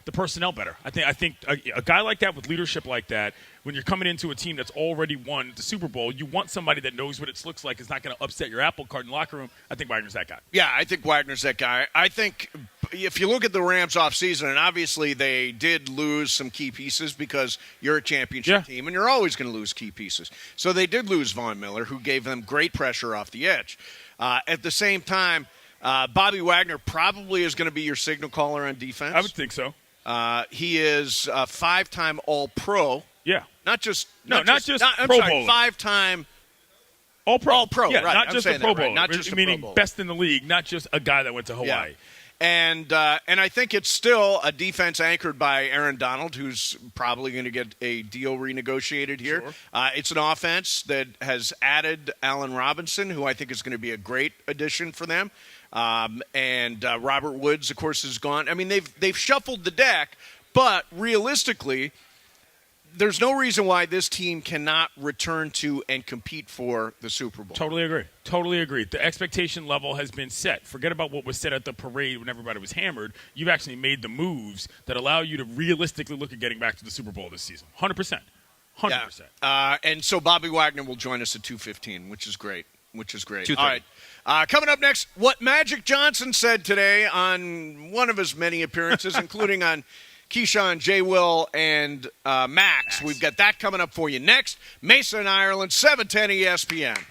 the personnel better. I think a guy like that with leadership like that, when you're coming into a team that's already won the Super Bowl, you want somebody that knows what it looks like, is not going to upset your apple cart in the locker room. I think Wagner's that guy. Yeah, I think Wagner's that guy. I think if you look at the Rams offseason, and obviously they did lose some key pieces because you're a championship team and you're always going to lose key pieces. So they did lose Von Miller, who gave them great pressure off the edge. At the same time, Bobby Wagner probably is going to be your signal caller on defense. I would think so. He is a 5-time All-Pro. Yeah. Not just Pro Bowler. 5-time All-Pro. All-Pro, yeah, right. Not I'm just a saying Pro that right. Bowler. Not just a meaning Pro Bowler. best in the league, not just a guy that went to Hawaii. Yeah. And I think it's still a defense anchored by Aaron Donald, who's probably going to get a deal renegotiated here. Sure. It's an offense that has added Allen Robinson, who I think is going to be a great addition for them. And Robert Woods, of course, is gone. I mean, they've shuffled the deck, but realistically, there's no reason why this team cannot return to and compete for the Super Bowl. Totally agree. The expectation level has been set. Forget about what was said at the parade when everybody was hammered. You've actually made the moves that allow you to realistically look at getting back to the Super Bowl this season. 100%. 100%. Yeah. And so Bobby Wagner will join us at 2:15, which is great. All right. Coming up next, what Magic Johnson said today on one of his many appearances, including on Keyshawn, J. Will, and Max. We've got that coming up for you next. Mason, Ireland, 710 ESPN.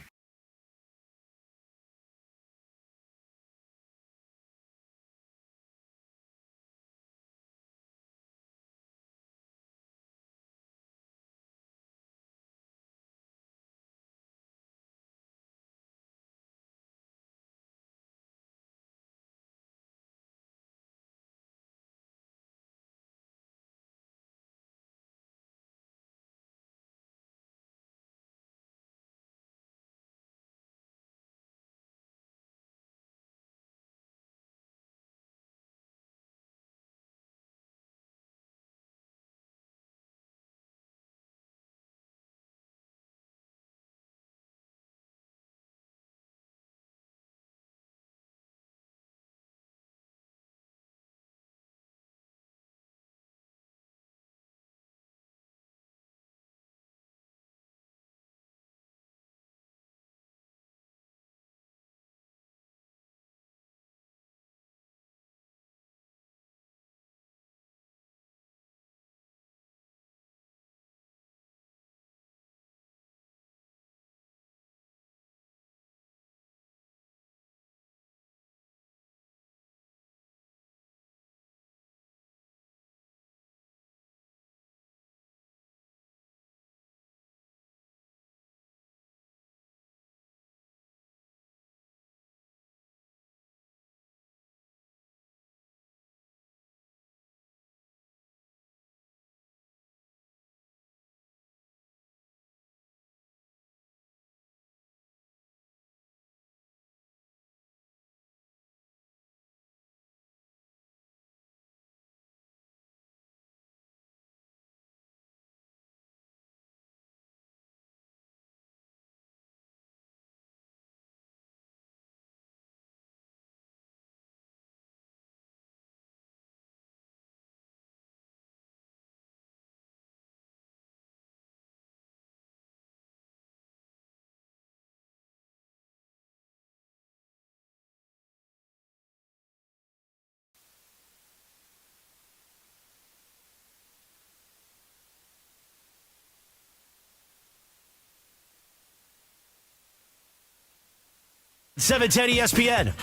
$710 ESPN.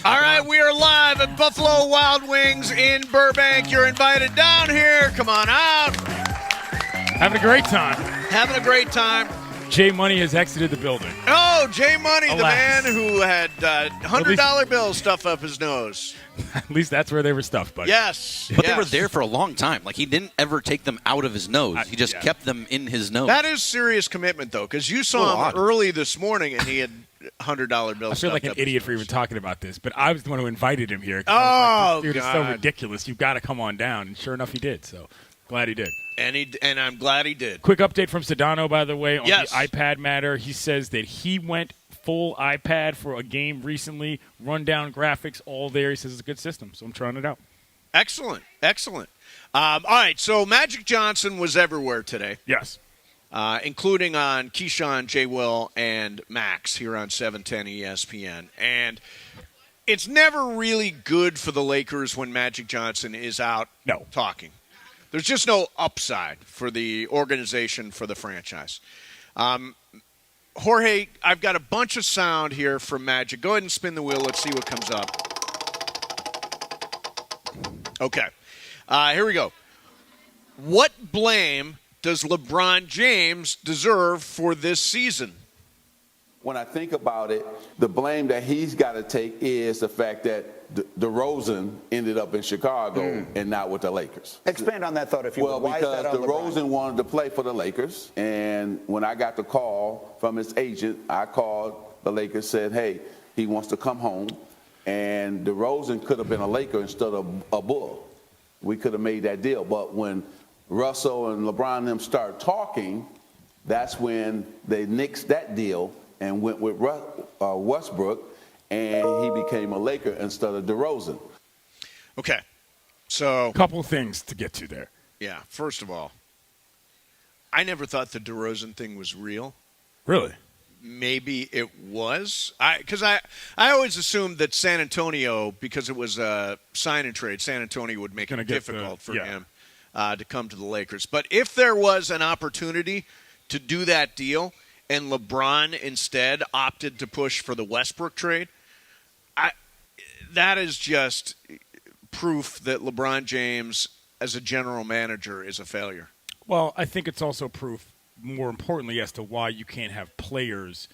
All right, we are live at Buffalo Wild Wings in Burbank. You're invited down here. Come on out. Having a great time. Having a great time. Jay Money has exited the building. Oh, Jay Money, the Alas. man who had $100 bills stuff up his nose. At least that's where they were stuffed, buddy. Yes. But they were there for a long time. Like, he didn't ever take them out of his nose. He just kept them in his nose. That is serious commitment, though, because you saw him early this morning and he had $100 bills. I feel like an idiot for even talking about this, but I was the one who invited him here. Oh, dude, God. it's so ridiculous. You've got to come on down. And sure enough, he did. So glad he did. And I'm glad he did. Quick update from Sedano, by the way, on Yes. the iPad matter. He says that he went full iPad for a game recently, rundown graphics, all there. He says it's a good system, so I'm trying it out. Excellent. All right, so Magic Johnson was everywhere today. Yes. Including on Keyshawn, J. Will, and Max here on 710 ESPN. And it's never really good for the Lakers when Magic Johnson is out talking. There's just no upside for the organization, for the franchise. Jorge, I've got a bunch of sound here from Magic. Go ahead and spin the wheel. Let's see what comes up. Okay. Here we go. What blame does LeBron James deserve for this season? When I think about it, the blame that he's got to take is the fact that DeRozan ended up in Chicago and not with the Lakers. Expand on that thought, if you will. Well, because DeRozan wanted to play for the Lakers, and when I got the call from his agent, I called the Lakers, said, hey, he wants to come home, and DeRozan could have been a Laker instead of a Bull. We could have made that deal, but when Russell and LeBron and them start talking, that's when they nixed that deal and went with Westbrook, and he became a Laker instead of DeRozan. Okay, so... A couple things to get to there. Yeah, first of all, I never thought the DeRozan thing was real. Really? Maybe it was. Because I always assumed that San Antonio, because it was a sign and trade, San Antonio would make it difficult for him to come to the Lakers. But if there was an opportunity to do that deal and LeBron instead opted to push for the Westbrook trade, that is just proof that LeBron James, as a general manager, is a failure. Well, I think it's also proof, more importantly, as to why you can't have players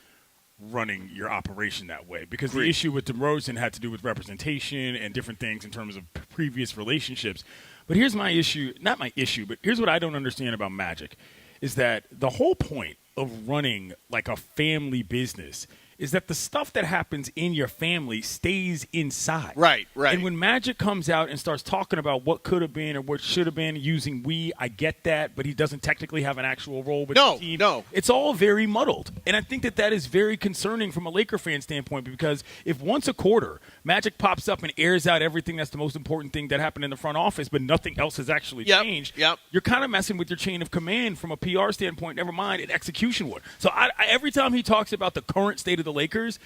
running your operation that way. Because the issue with DeRozan had to do with representation and different things in terms of previous relationships. But here's my issue, not my issue, but here's what I don't understand about Magic, is that the whole point of running like a family business is that the stuff that happens in your family stays inside. Right. And when Magic comes out and starts talking about what could have been or what should have been using we, I get that, but he doesn't technically have an actual role with the team. No. It's all very muddled. And I think that is very concerning from a Laker fan standpoint, because if once a quarter Magic pops up and airs out everything that's the most important thing that happened in the front office, but nothing else has actually changed, you're kind of messing with your chain of command from a PR standpoint, never mind an execution would. So every time he talks about the current state of the Lakers,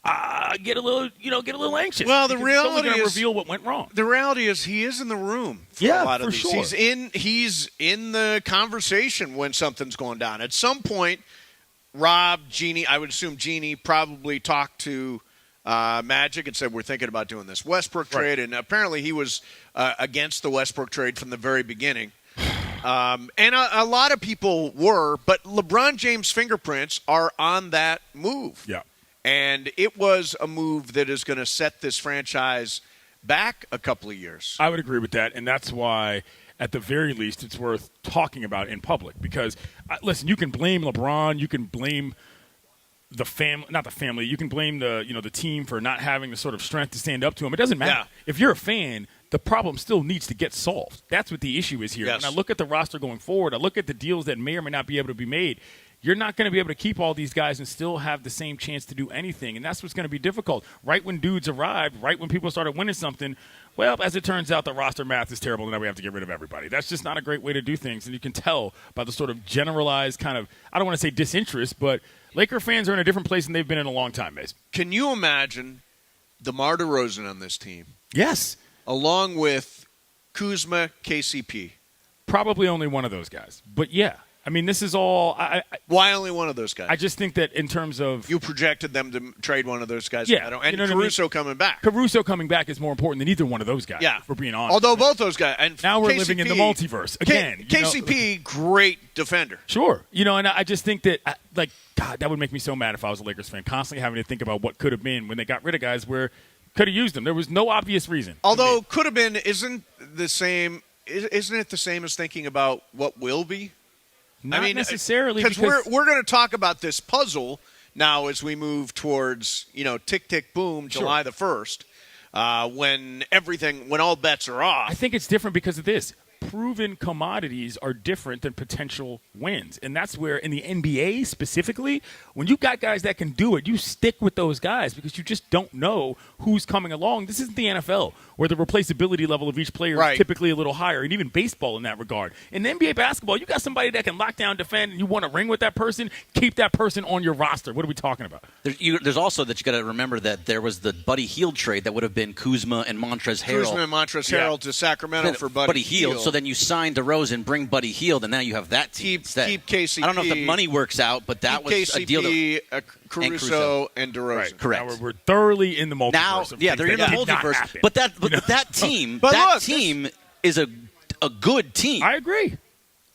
I get a little anxious. Well, the reality is, is reveal what went wrong. The reality is he is in the room for a lot of these. Sure. He's in the conversation when something's going down. At some point, Rob, Jeannie, I would assume Jeannie probably talked to Magic and said, we're thinking about doing this Westbrook trade, and apparently he was against the Westbrook trade from the very beginning. And a lot of people were, but LeBron James' fingerprints are on that move. Yeah. And it was a move that is going to set this franchise back a couple of years. I would agree with that, and that's why, at the very least, it's worth talking about in public. Because, listen, you can blame LeBron, you can blame the family, not the family, you can blame the team for not having the sort of strength to stand up to him. It doesn't matter. Yeah. If you're a fan, the problem still needs to get solved. That's what the issue is here. Yes. When I look at the roster going forward, I look at the deals that may or may not be able to be made. You're not going to be able to keep all these guys and still have the same chance to do anything, and that's what's going to be difficult. Right when dudes arrived, right when people started winning something, well, as it turns out, the roster math is terrible, and now we have to get rid of everybody. That's just not a great way to do things, and you can tell by the sort of generalized kind of, I don't want to say disinterest, but Laker fans are in a different place than they've been in a long time, Mace. Can you imagine DeMar DeRozan on this team? Yes. Along with Kuzma, KCP. Probably only one of those guys, but yeah. I mean, this is all. Why only one of those guys? I just think that in terms of you projected them to trade one of those guys. Yeah, and Caruso coming back. Caruso coming back is more important than either one of those guys. Yeah, for being honest. Although both those guys, and now we're KCP, living in the multiverse again. KCP, great defender. Sure, and I just think that God, that would make me so mad if I was a Lakers fan, constantly having to think about what could have been when they got rid of guys where could have used them. There was no obvious reason. Although could have been isn't the same. Isn't it the same as thinking about what will be? Not necessarily, because we're going to talk about this puzzle now as we move towards tick tick boom July the 1st, when all bets are off. I think it's different because of this. proven commodities are different than potential wins. And that's where, in the NBA specifically, when you got guys that can do it, you stick with those guys because you just don't know who's coming along. This isn't the NFL, where the replaceability level of each player is typically a little higher, and even baseball in that regard. In NBA basketball, you got somebody that can lock down, defend, and you want to ring with that person, keep that person on your roster. What are we talking about? There's also that you got to remember that there was the Buddy Hield trade that would have been Kuzma and Montrezl Harrell. Kuzma and Montrezl Harrell to Sacramento for Buddy Hield. So then you sign DeRozan, bring Buddy Hield, and now you have that team. Keep KCP. I don't know if the money works out, but that was KCP, a deal. Caruso and DeRozan. Right, correct. Now we're thoroughly in the multiverse. Now, they're in the multiverse. But that team is a good team. I agree.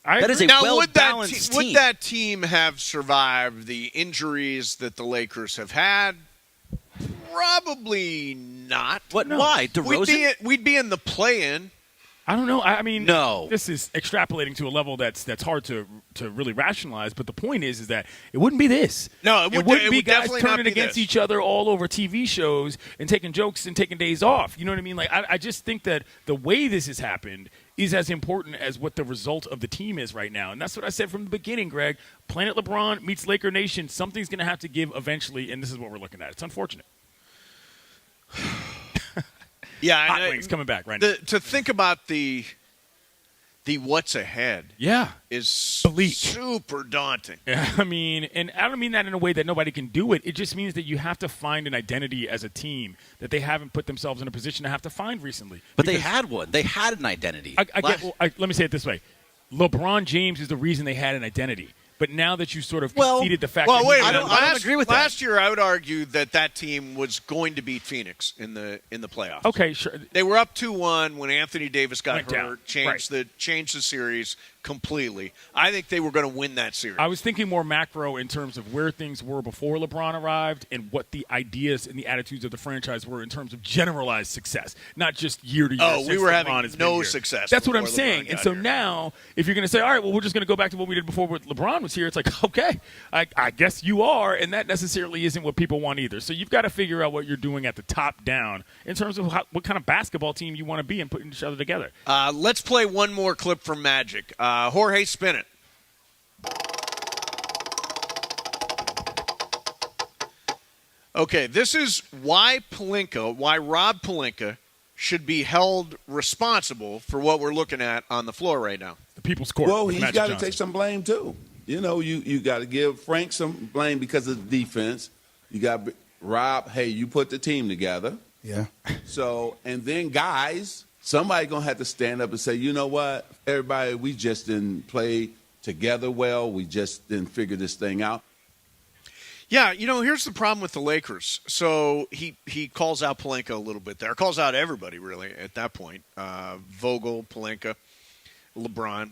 That is a well-balanced team. Would that team have survived the injuries that the Lakers have had? Probably not. What? No. Why? DeRozan? We'd be in the play-in. I don't know. I mean, no. This is extrapolating to a level that's hard to really rationalize. But the point is that it wouldn't be this. No, it wouldn't be guys definitely turning not be against this. each other all over TV shows and taking jokes and taking days off. You know what I mean? Like, I just think that the way this has happened is as important as what the result of the team is right now. And that's what I said from the beginning, Greg. Planet LeBron meets Laker Nation. Something's going to have to give eventually, and this is what we're looking at. It's unfortunate. Yeah, Hot Wings coming back right now. To think about the what's ahead, is bleak, super daunting. Yeah, I mean, and I don't mean that in a way that nobody can do it. It just means that you have to find an identity as a team that they haven't put themselves in a position to have to find recently. But they had one. They had an identity. Let me say it this way: LeBron James is the reason they had an identity. But now that you sort of conceded the fact that I don't agree with that. Last year, I would argue that team was going to beat Phoenix in the playoffs. Okay, sure. They were up 2-1 when Anthony Davis got hurt, changed right. the series completely. I think they were going to win that series. I was thinking more macro in terms of where things were before LeBron arrived and what the ideas and the attitudes of the franchise were in terms of generalized success, not just year to year. Oh, we were having no success. That's what I'm saying. And so now, if you're going to say, all right, well, we're just going to go back to what we did before with LeBron was here, it's like, okay, I guess you are, and that necessarily isn't what people want either. So you've got to figure out what you're doing at the top down in terms of what kind of basketball team you want to be and putting each other together. Let's play one more clip from Magic. Jorge, spin it. Okay, this is why Rob Pelinka should be held responsible for what we're looking at on the floor right now. The People's Court. Well, he's got to take some blame, too. You know, you got to give Frank some blame because of the defense. You got Rob, hey, you put the team together. Yeah. So, and then guys, somebody going to have to stand up and say, you know what, everybody, we just didn't play together well. We just didn't figure this thing out. Yeah, you know, here's the problem with the Lakers. So he calls out Pelinka a little bit there. Calls out everybody, really, at that point. Vogel, Pelinka, LeBron.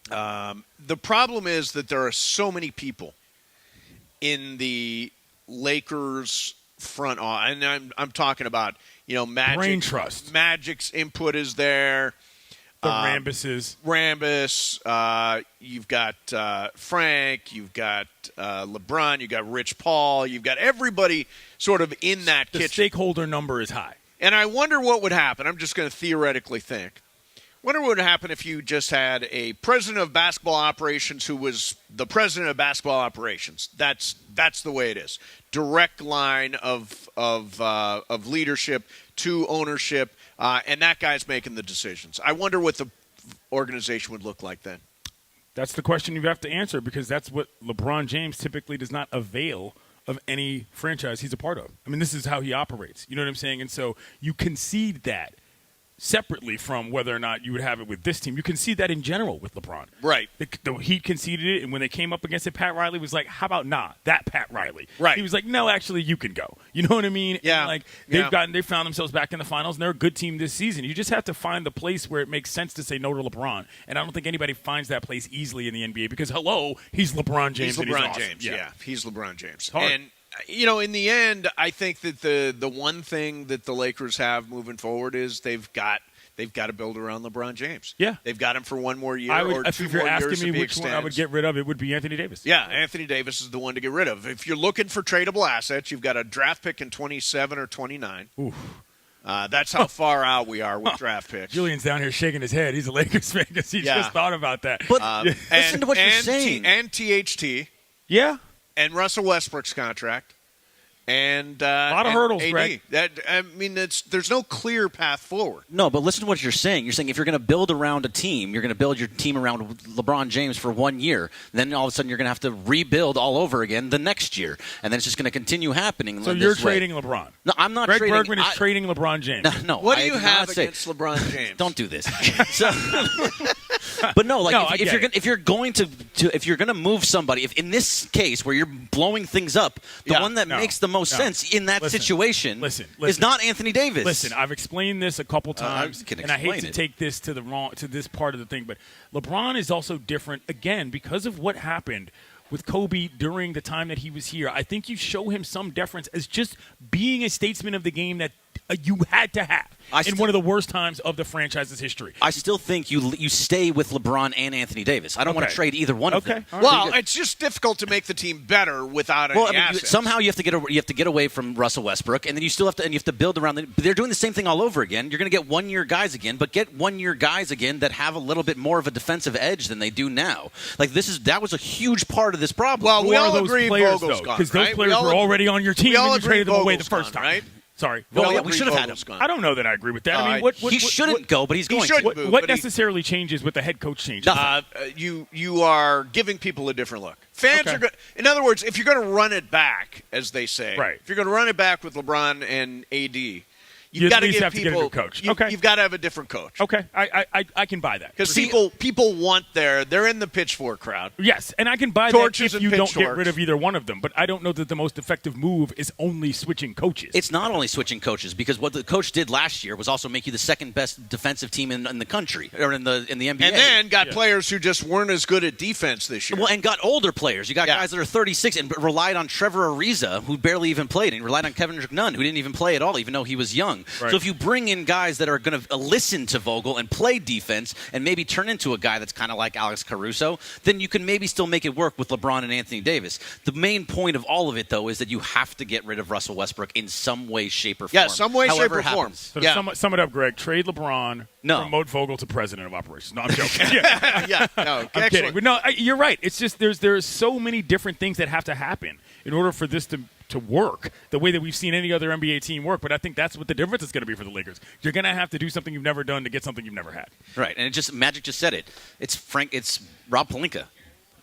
The problem is that there are so many people in the Lakers front office, and I'm talking about, you know, Magic. Brain trust. Magic's input is there. The Rambuses. Rambus. You've got Frank. You've got LeBron. You've got Rich Paul. You've got everybody sort of in that kitchen. The stakeholder number is high. And I wonder what would happen. I'm just going to theoretically think. Wonder what would happen if you just had a president of basketball operations who was the president of basketball operations. That's the way it is. Direct line of leadership to ownership, and that guy's making the decisions. I wonder what the organization would look like then. That's the question you have to answer, because that's what LeBron James typically does not avail of any franchise he's a part of. I mean, this is how he operates. You know what I'm saying? And so you concede that separately from whether or not you would have it with this team. You can see that in general with LeBron. Right. The Heat conceded it, and when they came up against it, Pat Riley was like, how about that Pat Riley? Right. He was like, no, actually, you can go. You know what I mean? Yeah. And they found themselves back in the finals, and they're a good team this season. You just have to find the place where it makes sense to say no to LeBron. And I don't think anybody finds that place easily in the NBA because, hello, he's LeBron James. He's LeBron awesome. James, yeah. He's LeBron James. Hard. And, you know, in the end, I think that the one thing that the Lakers have moving forward is they've got to build around LeBron James. Yeah. They've got him for one more year or if 2 you're more asking years me if he which one I would extends. get rid of, it would be Anthony Davis. Yeah, Anthony Davis is the one to get rid of. If you're looking for tradable assets, you've got a draft pick in 27 or 29. Oof. That's how far out we are with draft picks. Julian's down here shaking his head. He's a Lakers fan because he just thought about that. But listen to what you're saying. And THT. Yeah. And Russell Westbrook's contract. And a lot of hurdles, AD. Greg. There's no clear path forward. No, but listen to what you're saying. You're saying if you're going to build around a team, you're going to build your team around LeBron James for 1 year. Then all of a sudden you're going to have to rebuild all over again the next year, and then it's just going to continue happening. So you're trading LeBron? No, I'm not. Greg trading. Bergman is trading LeBron James. No. What do I you did have not say- against LeBron James? Don't do this. So, but no, like if you're going to move somebody, if in this case where you're blowing things up, the one that makes the most sense in that situation is not Anthony Davis. Listen, I've explained this a couple times, can and I hate explain to it. take this to this part of the thing, but LeBron is also different again because of what happened with Kobe during the time that he was here. I think you show him some deference as just being a statesman of the game that you had to have in one of the worst times of the franchise's history. I still think you stay with LeBron and Anthony Davis. I don't want to trade either one of them. Right. Well, it's just difficult to make the team better without any assets. Somehow you have to get away from Russell Westbrook, and then you still have to build around. They're doing the same thing all over again. You're going to get 1 year guys again, but get 1 year guys again that have a little bit more of a defensive edge than they do now. Like that was a huge part of this problem. Well, we all those agree players, Vogel's gone, because those right? players were already on your team and you traded them away the Vogel's first gone, time. right? Sorry. We should have had him. I don't know that I agree with that. I mean, he shouldn't go, but he's going to. What necessarily changes with the head coach changes? You are giving people a different look. Fans are good. In other words, if you're going to run it back, as they say, if you're going to run it back with LeBron and AD, you've got to give people. To get a new coach. You've got to have a different coach. Okay, I can buy that because people want they're in the pitchfork crowd. Yes, and I can buy Torches that if you don't get rid of either one of them. But I don't know that the most effective move is only switching coaches. It's not only switching coaches because what the coach did last year was also make you the second best defensive team in the country or in the NBA. And then got players who just weren't as good at defense this year. Well, and got older players. You got guys that are 36 and relied on Trevor Ariza, who barely even played, and relied on Kevin Nunn, who didn't even play at all, even though he was young. Right. So if you bring in guys that are going to listen to Vogel and play defense and maybe turn into a guy that's kind of like Alex Caruso, then you can maybe still make it work with LeBron and Anthony Davis. The main point of all of it, though, is that you have to get rid of Russell Westbrook in some way, shape, or form. Yeah, some way, shape, or form. So to sum it up, Greg, trade LeBron, promote Vogel to president of operations. No, I'm joking. No, I'm kidding. But no, you're right. It's just there's so many different things that have to happen in order for this to work the way that we've seen any other NBA team work. But I think that's what the difference is going to be for the Lakers. You're going to have to do something you've never done to get something you've never had. Right, and Magic just said it. It's Rob Pelinka.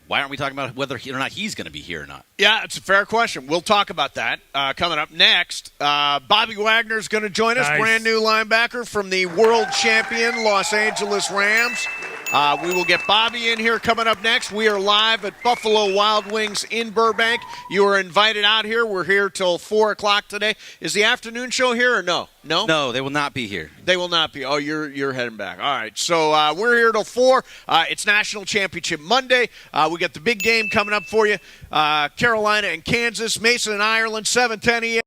Why aren't we talking about whether or not he's going to be here or not? Yeah, it's a fair question. We'll talk about that coming up next. Bobby Wagner is going to join us, brand new linebacker from the world champion Los Angeles Rams. We will get Bobby in here coming up next. We are live at Buffalo Wild Wings in Burbank. You are invited out here. We're here till 4 o'clock today. Is the afternoon show here or no? No? No, they will not be here. They will not be. Oh, you're heading back. All right. So we're here till 4. It's National Championship Monday. We got the big game coming up for you. Carolina and Kansas, Mason and Ireland, 7:10 ESPN.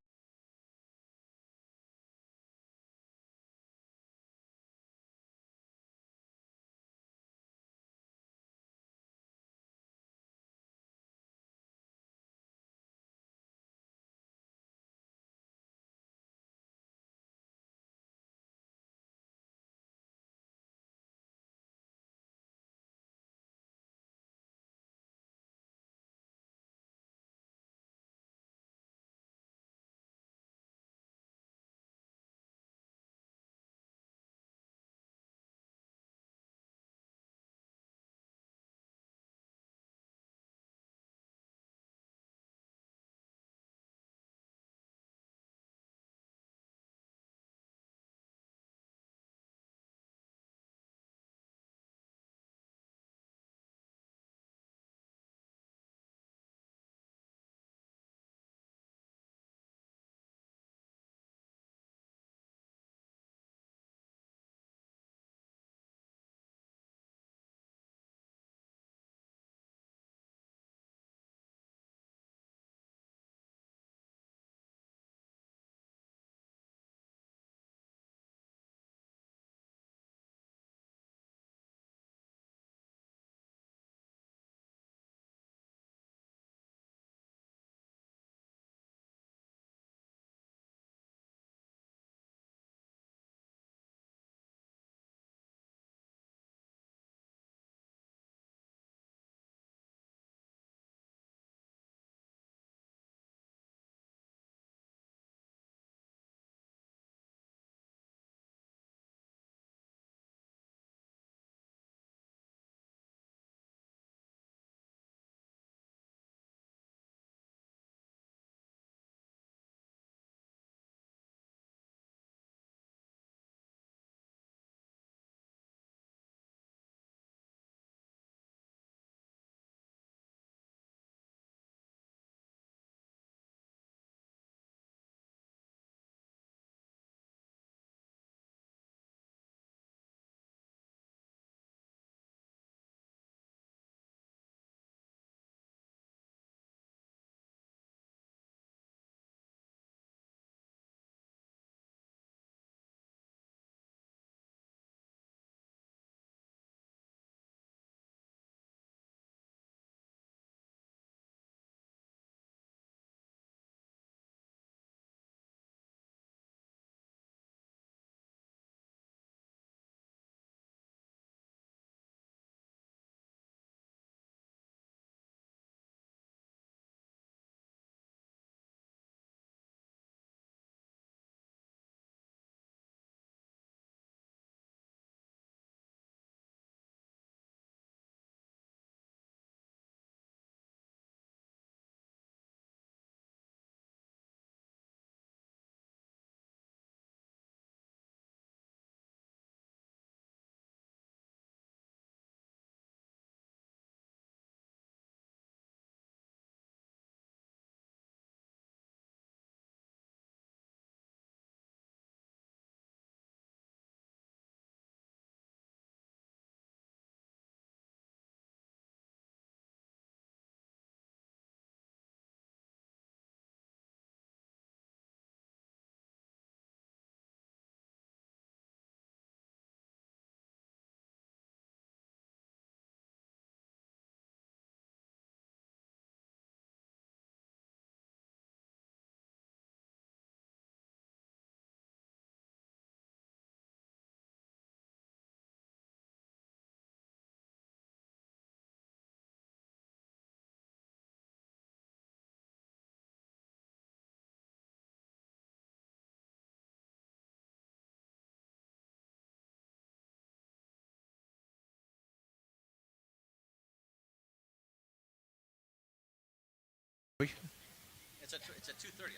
It's at 2:30.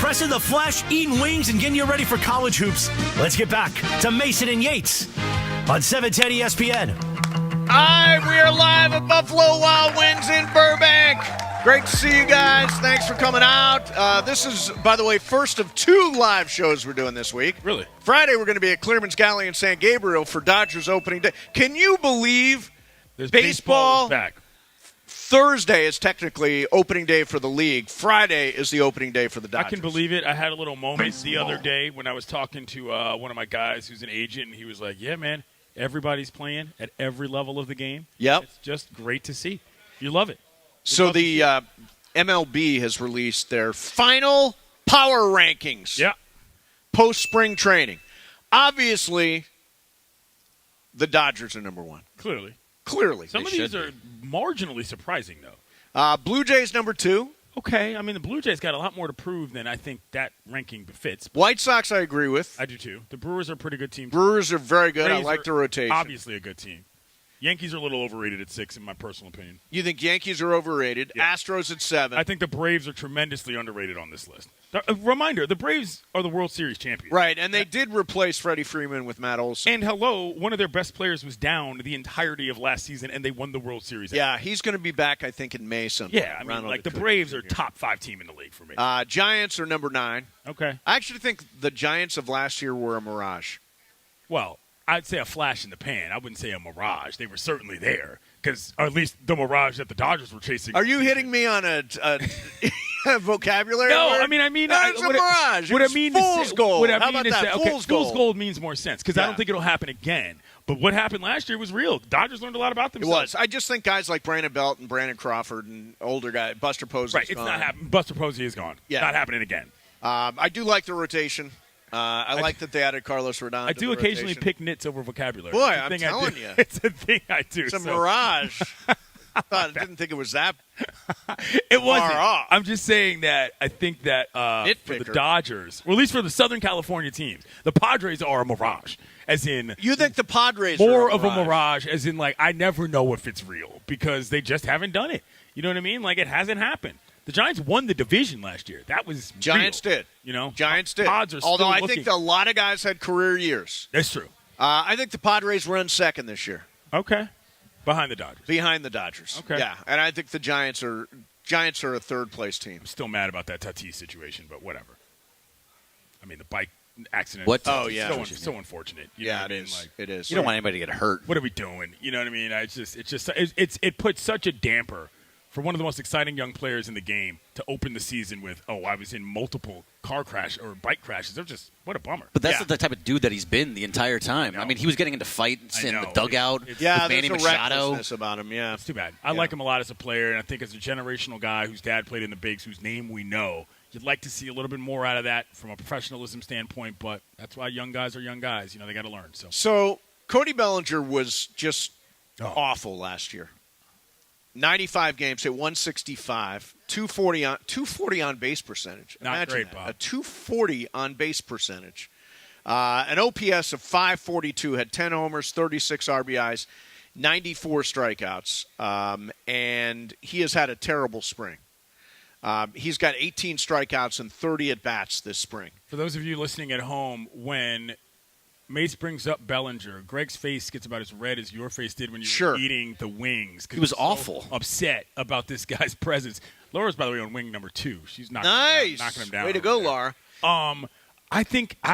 Pressing the flesh, eating wings, and getting you ready for college hoops. Let's get back to Mason and Yates on 710 ESPN. All right, we are live at Buffalo Wild Wings in Burbank. Great to see you guys. Thanks for coming out. This is, by the way, first of 2 live shows we're doing this week. Really? Friday, we're going to be at Clearman's Galley in San Gabriel for Dodgers opening day. Can you believe There's baseball back. Thursday is technically opening day for the league. Friday is the opening day for the Dodgers. I can believe it. I had a little moment the other day when I was talking to one of my guys who's an agent, and he was like, yeah, man, everybody's playing at every level of the game. Yep. It's just great to see. You love it. So the MLB has released their final power rankings. Yeah. Post-spring training. Obviously, the Dodgers are number 1. Clearly. Some of these are marginally surprising, though. Blue Jays number 2. Okay. I mean, the Blue Jays got a lot more to prove than I think that ranking befits. White Sox, I agree with. I do, too. The Brewers are a pretty good team. Brewers are very good. I Rays like are the rotation. Obviously a good team. Yankees are a little overrated at 6, in my personal opinion. You think Yankees are overrated? Yeah. Astros at 7. I think the Braves are tremendously underrated on this list. A reminder, the Braves are the World Series champions. Right, and they did replace Freddie Freeman with Matt Olson. And hello, one of their best players was down the entirety of last season, and they won the World Series. Yeah, he's going to be back, I think, in May sometime. Yeah, I mean, like the Braves are top 5 team in the league for me. Giants are number 9. Okay. I actually think the Giants of last year were a mirage. Well, I'd say a flash in the pan. I wouldn't say a mirage. They were certainly there, or at least the mirage that the Dodgers were chasing. Are you hitting me on a vocabulary? No, word? I mean, it's a mirage. What I It's mean fool's to say, gold. What I How mean about to that? say, okay, Fool's fool's gold. gold means more sense because I Yeah. don't think it'll happen again. But what happened last year was real. The Dodgers learned a lot about It themselves. was. I just think guys like Brandon Belt and Brandon Crawford and older guy Buster Posey. Right, it's not happening. Buster Posey is gone. Yeah. Not happening again. I do like the rotation. I like that they added Carlos Rodon. I to do the occasionally rotation. pick nits over vocabulary. Boy, It's a I'm thing I telling do. you. It's a thing I do. It's a so. mirage. I didn't think it was that. It wasn't. Far off. I'm just saying that I think that for the Nitpicker. Dodgers, or at least for the Southern California teams, the Padres are a mirage. As in, You think the Padres more are of a mirage, as in, like, I never know if it's real because they just haven't done it. You know what I mean? Like, it hasn't happened. The Giants won the division last year. That was Giants real. did. You know, Giants did. Pods are Although still I looking. think a lot of guys had career years. That's true. I think the Padres run second this year, Okay, behind the Dodgers. behind the Dodgers. Okay. Yeah, and I think the Giants are a third-place team. I'm still mad about that Tatis situation, but whatever. I mean, the bike accident. What? Oh, yeah. so unfortunate. You know Yeah, what it I mean? is. Like, It is. You don't want anybody to get hurt. what are we doing? You know what I mean? It puts such a damper for one of the most exciting young players in the game to open the season with, I was in multiple car crash or bike crashes. They're just, what a bummer. But that's Yeah. the type of dude that he's been the entire time. I know. I mean, he was getting into fights I in know. the dugout It's- Yeah, with Manny there's a Machado. recklessness about him. Yeah, It's too bad. I like him a lot as a player, and I think as a generational guy whose dad played in the bigs, whose name we know, you'd like to see a little bit more out of that from a professionalism standpoint, but that's why young guys are young guys. You know, they got to learn. So Cody Bellinger was just Oh. awful last year. 95 games, hit 165, 240 on base percentage. Not Imagine great, that. Bob. A 240 on base percentage. An OPS of 542, had 10 homers, 36 RBIs, 94 strikeouts, and he has had a terrible spring. He's got 18 strikeouts and 30 at-bats this spring. For those of you listening at home, when Mace brings up Bellinger, Greg's face gets about as red as your face did when you Sure. were eating the wings. 'Cause He was so awful. upset about this guy's presence. Laura's, by the way, on wing number 2. She's knocking him down. Way to over go, there. Laura. I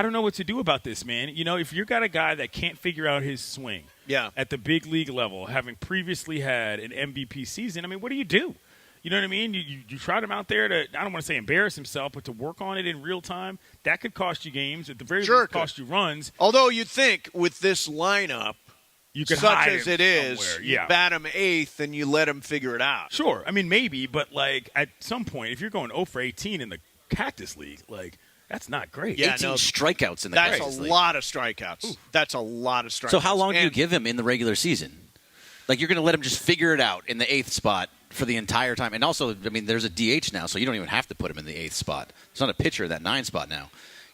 don't know what to do about this, man. You know, if you've got a guy that can't figure out his swing Yeah. at the big league level, having previously had an MVP season, I mean, what do you do? You know what I mean? You tried him out there to, I don't want to say embarrass himself, but to work on it in real time. That could cost you games. At the very Sure it least, could. cost you runs. Although you'd think with this lineup, You could such hide as him it is, somewhere. you Yeah. bat him eighth and you let him figure it out. Sure. I mean, maybe, but, like, at some point, if you're going 0 for 18 in the Cactus League, like, that's not great. Yeah, 18 no, strikeouts in the That's Cactus a League. lot of strikeouts. That's a lot of strikeouts. So how long do you And- give him in the regular season? Like, you're going to let him just figure it out in the 8th spot for the entire time. And also, I mean, there's a DH now, so you don't even have to put him in the 8th spot. It's not a pitcher in that 9 spot now.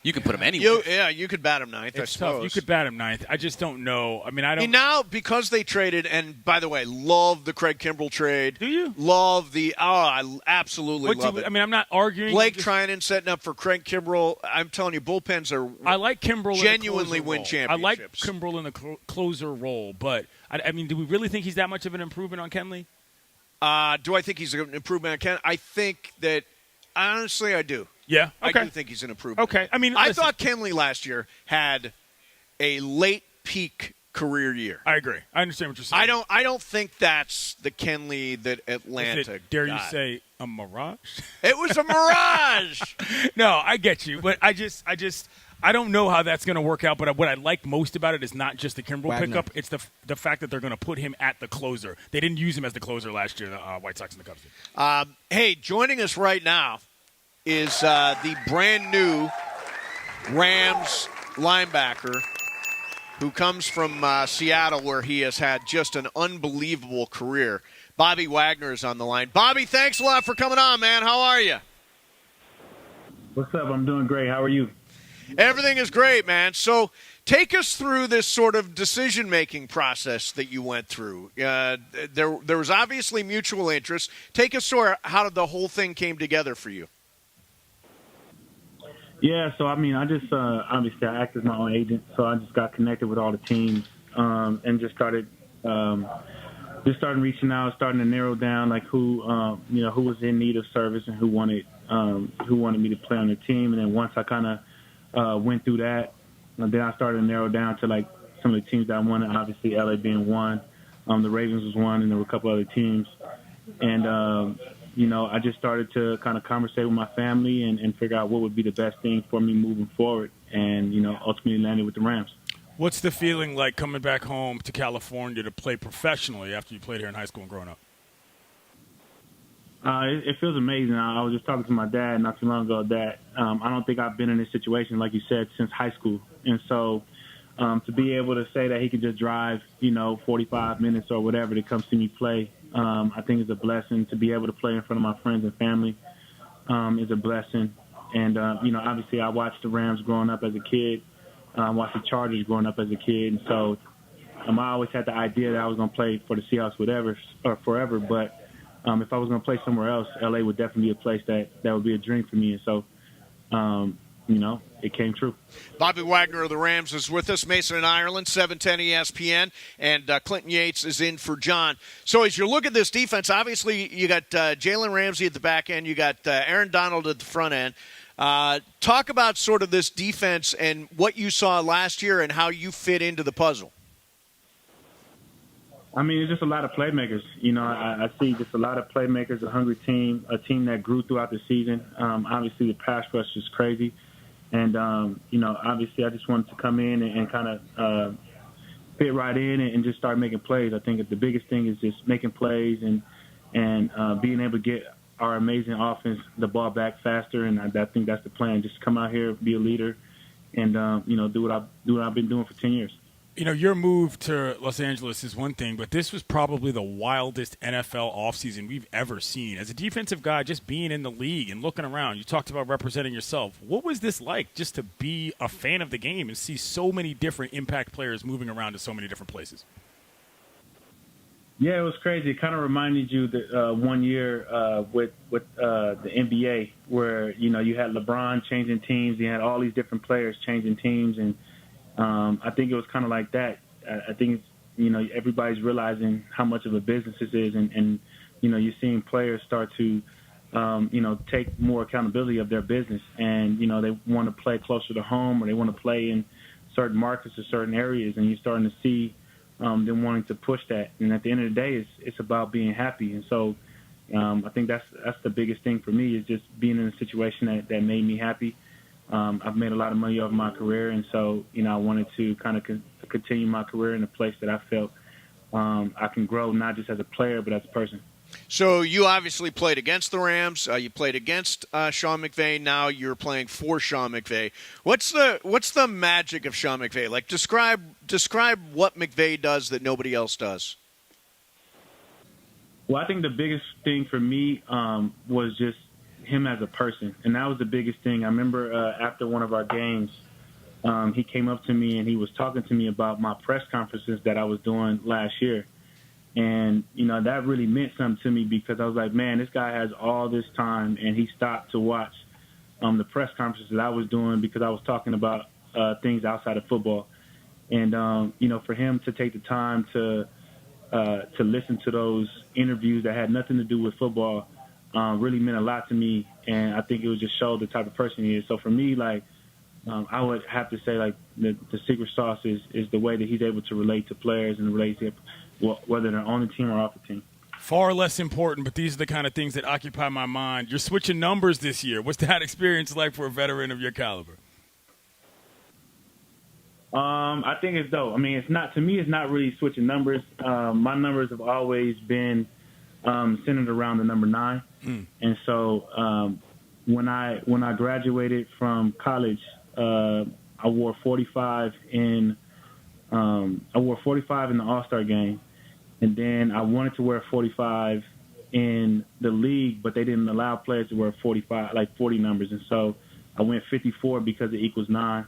You can put him anywhere. You could bat him ninth, I It's suppose. tough. You could bat him ninth. I just don't know. I mean, I don't. Now, because they traded, and by the way, love the Craig Kimbrell trade. Do you? Love I absolutely love it. I mean, I'm not arguing. Blake Trinan setting up for Craig Kimbrell. I'm telling you, bullpens are. I like Kimbrell genuinely in the win closer role. I like championships. Kimbrell in the closer role, but I mean, do we really think he's that much of an improvement on Kenley? Do I think he's an improvement on Ken? I think that honestly, I do. Yeah, okay. I do think he's an improvement. Okay, I mean, I listen. thought Kenley last year had a late peak career year. I agree. I understand what you're saying. I don't think that's the Kenley that Atlanta Is it, dare you got. say a mirage? It was a mirage. No, I get you, but I don't know how that's going to work out. But what I like most about it is not just the Kimbrell Wagner. pickup; it's the fact that they're going to put him at the closer. They didn't use him as the closer last year. The White Sox and the Cubs. Hey, joining us right now is the brand new Rams linebacker who comes from Seattle, where he has had just an unbelievable career. Bobby Wagner is on the line. Bobby, thanks a lot for coming on, man. How are you? What's up? I'm doing great. How are you? Everything is great, man. So take us through this sort of decision-making process that you went through. There was obviously mutual interest. Take us through how the whole thing came together for you. Yeah, so I mean, I just obviously I act as my own agent, so I just got connected with all the teams and just started reaching out, starting to narrow down like who was in need of service and who wanted me to play on the team. And then once I kind of went through that, then I started to narrow down to like some of the teams that I wanted. Obviously, LA being one, the Ravens was one, and there were a couple other teams. And I just started to kind of conversate with my family and figure out what would be the best thing for me moving forward. And, ultimately landed with the Rams. What's the feeling like coming back home to California to play professionally after you played here in high school and growing up? It feels amazing. I was just talking to my dad not too long ago that I don't think I've been in this situation, like you said, since high school. And so to be able to say that he could just drive, 45 minutes or whatever to come see me play, I think is a blessing. To be able to play in front of my friends and family is a blessing. And, obviously I watched the Rams growing up as a kid. Watched the Chargers growing up as a kid. And so I always had the idea that I was going to play for the Seahawks forever. But if I was going to play somewhere else, LA would definitely be a place that would be a dream for me. And so, it came true. Bobby Wagner of the Rams is with us. Mason in Ireland, 710 ESPN, and Clinton Yates is in for John. So as you look at this defense, obviously you got Jalen Ramsey at the back end, you got Aaron Donald at the front end. Talk about sort of this defense and what you saw last year and how you fit into the puzzle. I mean, it's just a lot of playmakers. I see just a lot of playmakers, a hungry team, a team that grew throughout the season. Obviously, the pass rush is crazy. And, obviously I just wanted to come in and kind of fit right in and just start making plays. I think the biggest thing is just making plays and being able to get our amazing offense the ball back faster. And I think that's the plan, just come out here, be a leader, and, do what I've been doing for 10 years. Your move to Los Angeles is one thing, but this was probably the wildest NFL offseason we've ever seen. As a defensive guy, just being in the league and looking around, you talked about representing yourself. What was this like just to be a fan of the game and see so many different impact players moving around to so many different places? Yeah, it was crazy. It kind of reminded you that one year with the NBA where, you had LeBron changing teams. You had all these different players changing teams, and I think it was kind of like that. I think, everybody's realizing how much of a business this is, and you're seeing players start to, take more accountability of their business. And, they want to play closer to home, or they want to play in certain markets or certain areas, and you're starting to see them wanting to push that. And at the end of the day, it's about being happy. And so I think that's the biggest thing for me, is just being in a situation that made me happy. I've made a lot of money over my career, and so, I wanted to kind of continue my career in a place that I felt I can grow, not just as a player, but as a person. So you obviously played against the Rams. You played against Sean McVay. Now you're playing for Sean McVay. What's the magic of Sean McVay? Like, describe what McVay does that nobody else does. Well, I think the biggest thing for me was just him as a person, and that was the biggest thing. I remember after one of our games, he came up to me and he was talking to me about my press conferences that I was doing last year. And, that really meant something to me because I was like, man, this guy has all this time, and he stopped to watch the press conferences that I was doing because I was talking about things outside of football. And, for him to take the time to listen to those interviews that had nothing to do with football really meant a lot to me. And I think it would just show the type of person he is. So for me, I would have to say, the secret sauce is the way that he's able to relate to players and relate to whether they're on the team or off the team. Far less important, but these are the kind of things that occupy my mind. You're switching numbers this year. What's that experience like for a veteran of your caliber? I think it's dope. I mean, it's not really switching numbers. My numbers have always been centered around the number 9. And so when I graduated from college, I wore 45 in the All-Star game, and then I wanted to wear 45 in the league, but they didn't allow players to wear 45, 40 numbers, and so I went 54 because it equals 9.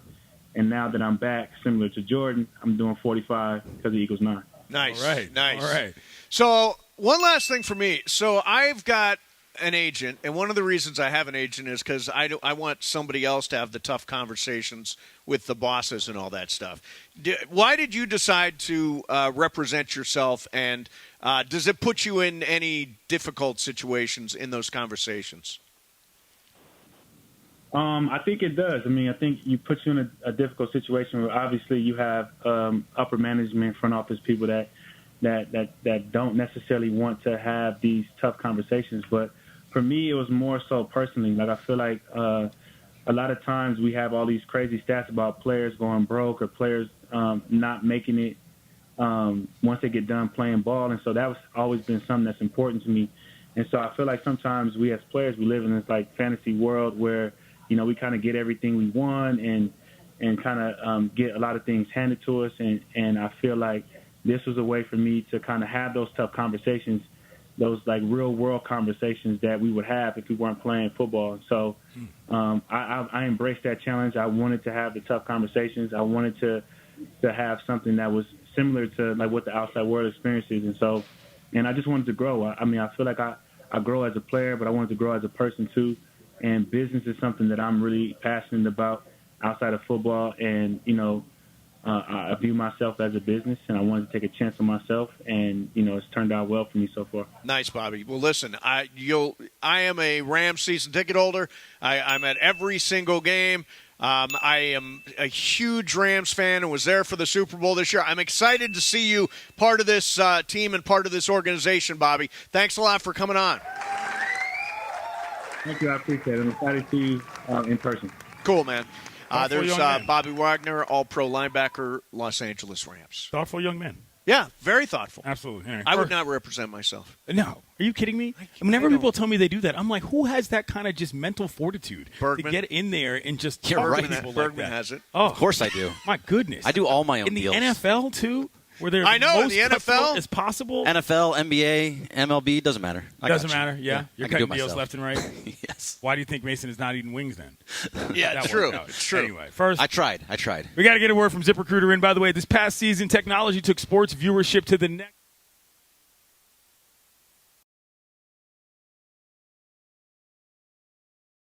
And now that I'm back, similar to Jordan, I'm doing 45 because it equals 9. Nice. All right. Nice. All right. So one last thing for me. So I've got an agent, and one of the reasons I have an agent is because I want somebody else to have the tough conversations with the bosses and all that stuff. Why did you decide to represent yourself, and does it put you in any difficult situations in those conversations? I think it does. I mean, I think you put you in a difficult situation where obviously you have upper management, front office people that don't necessarily want to have these tough conversations. But for me, it was more so personally. I feel like a lot of times we have all these crazy stats about players going broke or players not making it once they get done playing ball. And so that was always been something that's important to me. And so I feel like sometimes we as players, we live in this fantasy world where, we kind of get everything we want and kind of get a lot of things handed to us. And I feel like this was a way for me to kind of have those tough conversations, those real world conversations that we would have if we weren't playing football. And so I embraced that challenge. I wanted to have the tough conversations. I wanted to have something that was similar to what the outside world experiences. And I just wanted to grow. I mean, I feel like I grow as a player, but I wanted to grow as a person too. And business is something that I'm really passionate about outside of football. And, I view myself as a business, and I wanted to take a chance on myself. And, it's turned out well for me so far. Nice, Bobby. Well, listen, I am a Rams season ticket holder. I'm at every single game. I am a huge Rams fan and was there for the Super Bowl this year. I'm excited to see you part of this team and part of this organization, Bobby. Thanks a lot for coming on. Thank you. I appreciate it. I'm excited to see you in person. Cool, man. Thoughtful There's young man. Bobby Wagner, all-pro linebacker, Los Angeles Rams. Thoughtful young man. Yeah, very thoughtful. Absolutely. Anyway, I would not represent myself. No. Are you kidding me? Whenever people tell me they do that, I'm like, who has that kind of just mental fortitude Bergman. to get in there and just You're talk right. to people Bergman like that? has it. Oh, Of course I do. my goodness. I do all my own in the deals. NFL, too? Where they're I know, in most the NFL. cutthroat as possible? NFL, NBA, MLB, doesn't matter. Doesn't matter, yeah. You're I can do cutting it deals myself. left and right. Yes. Why do you think Mason is not eating wings then? Yeah, That it's true. worked out. It's true. Anyway, first, I tried. we got to get a word from ZipRecruiter. And by the way, this past season, technology took sports viewership to the next.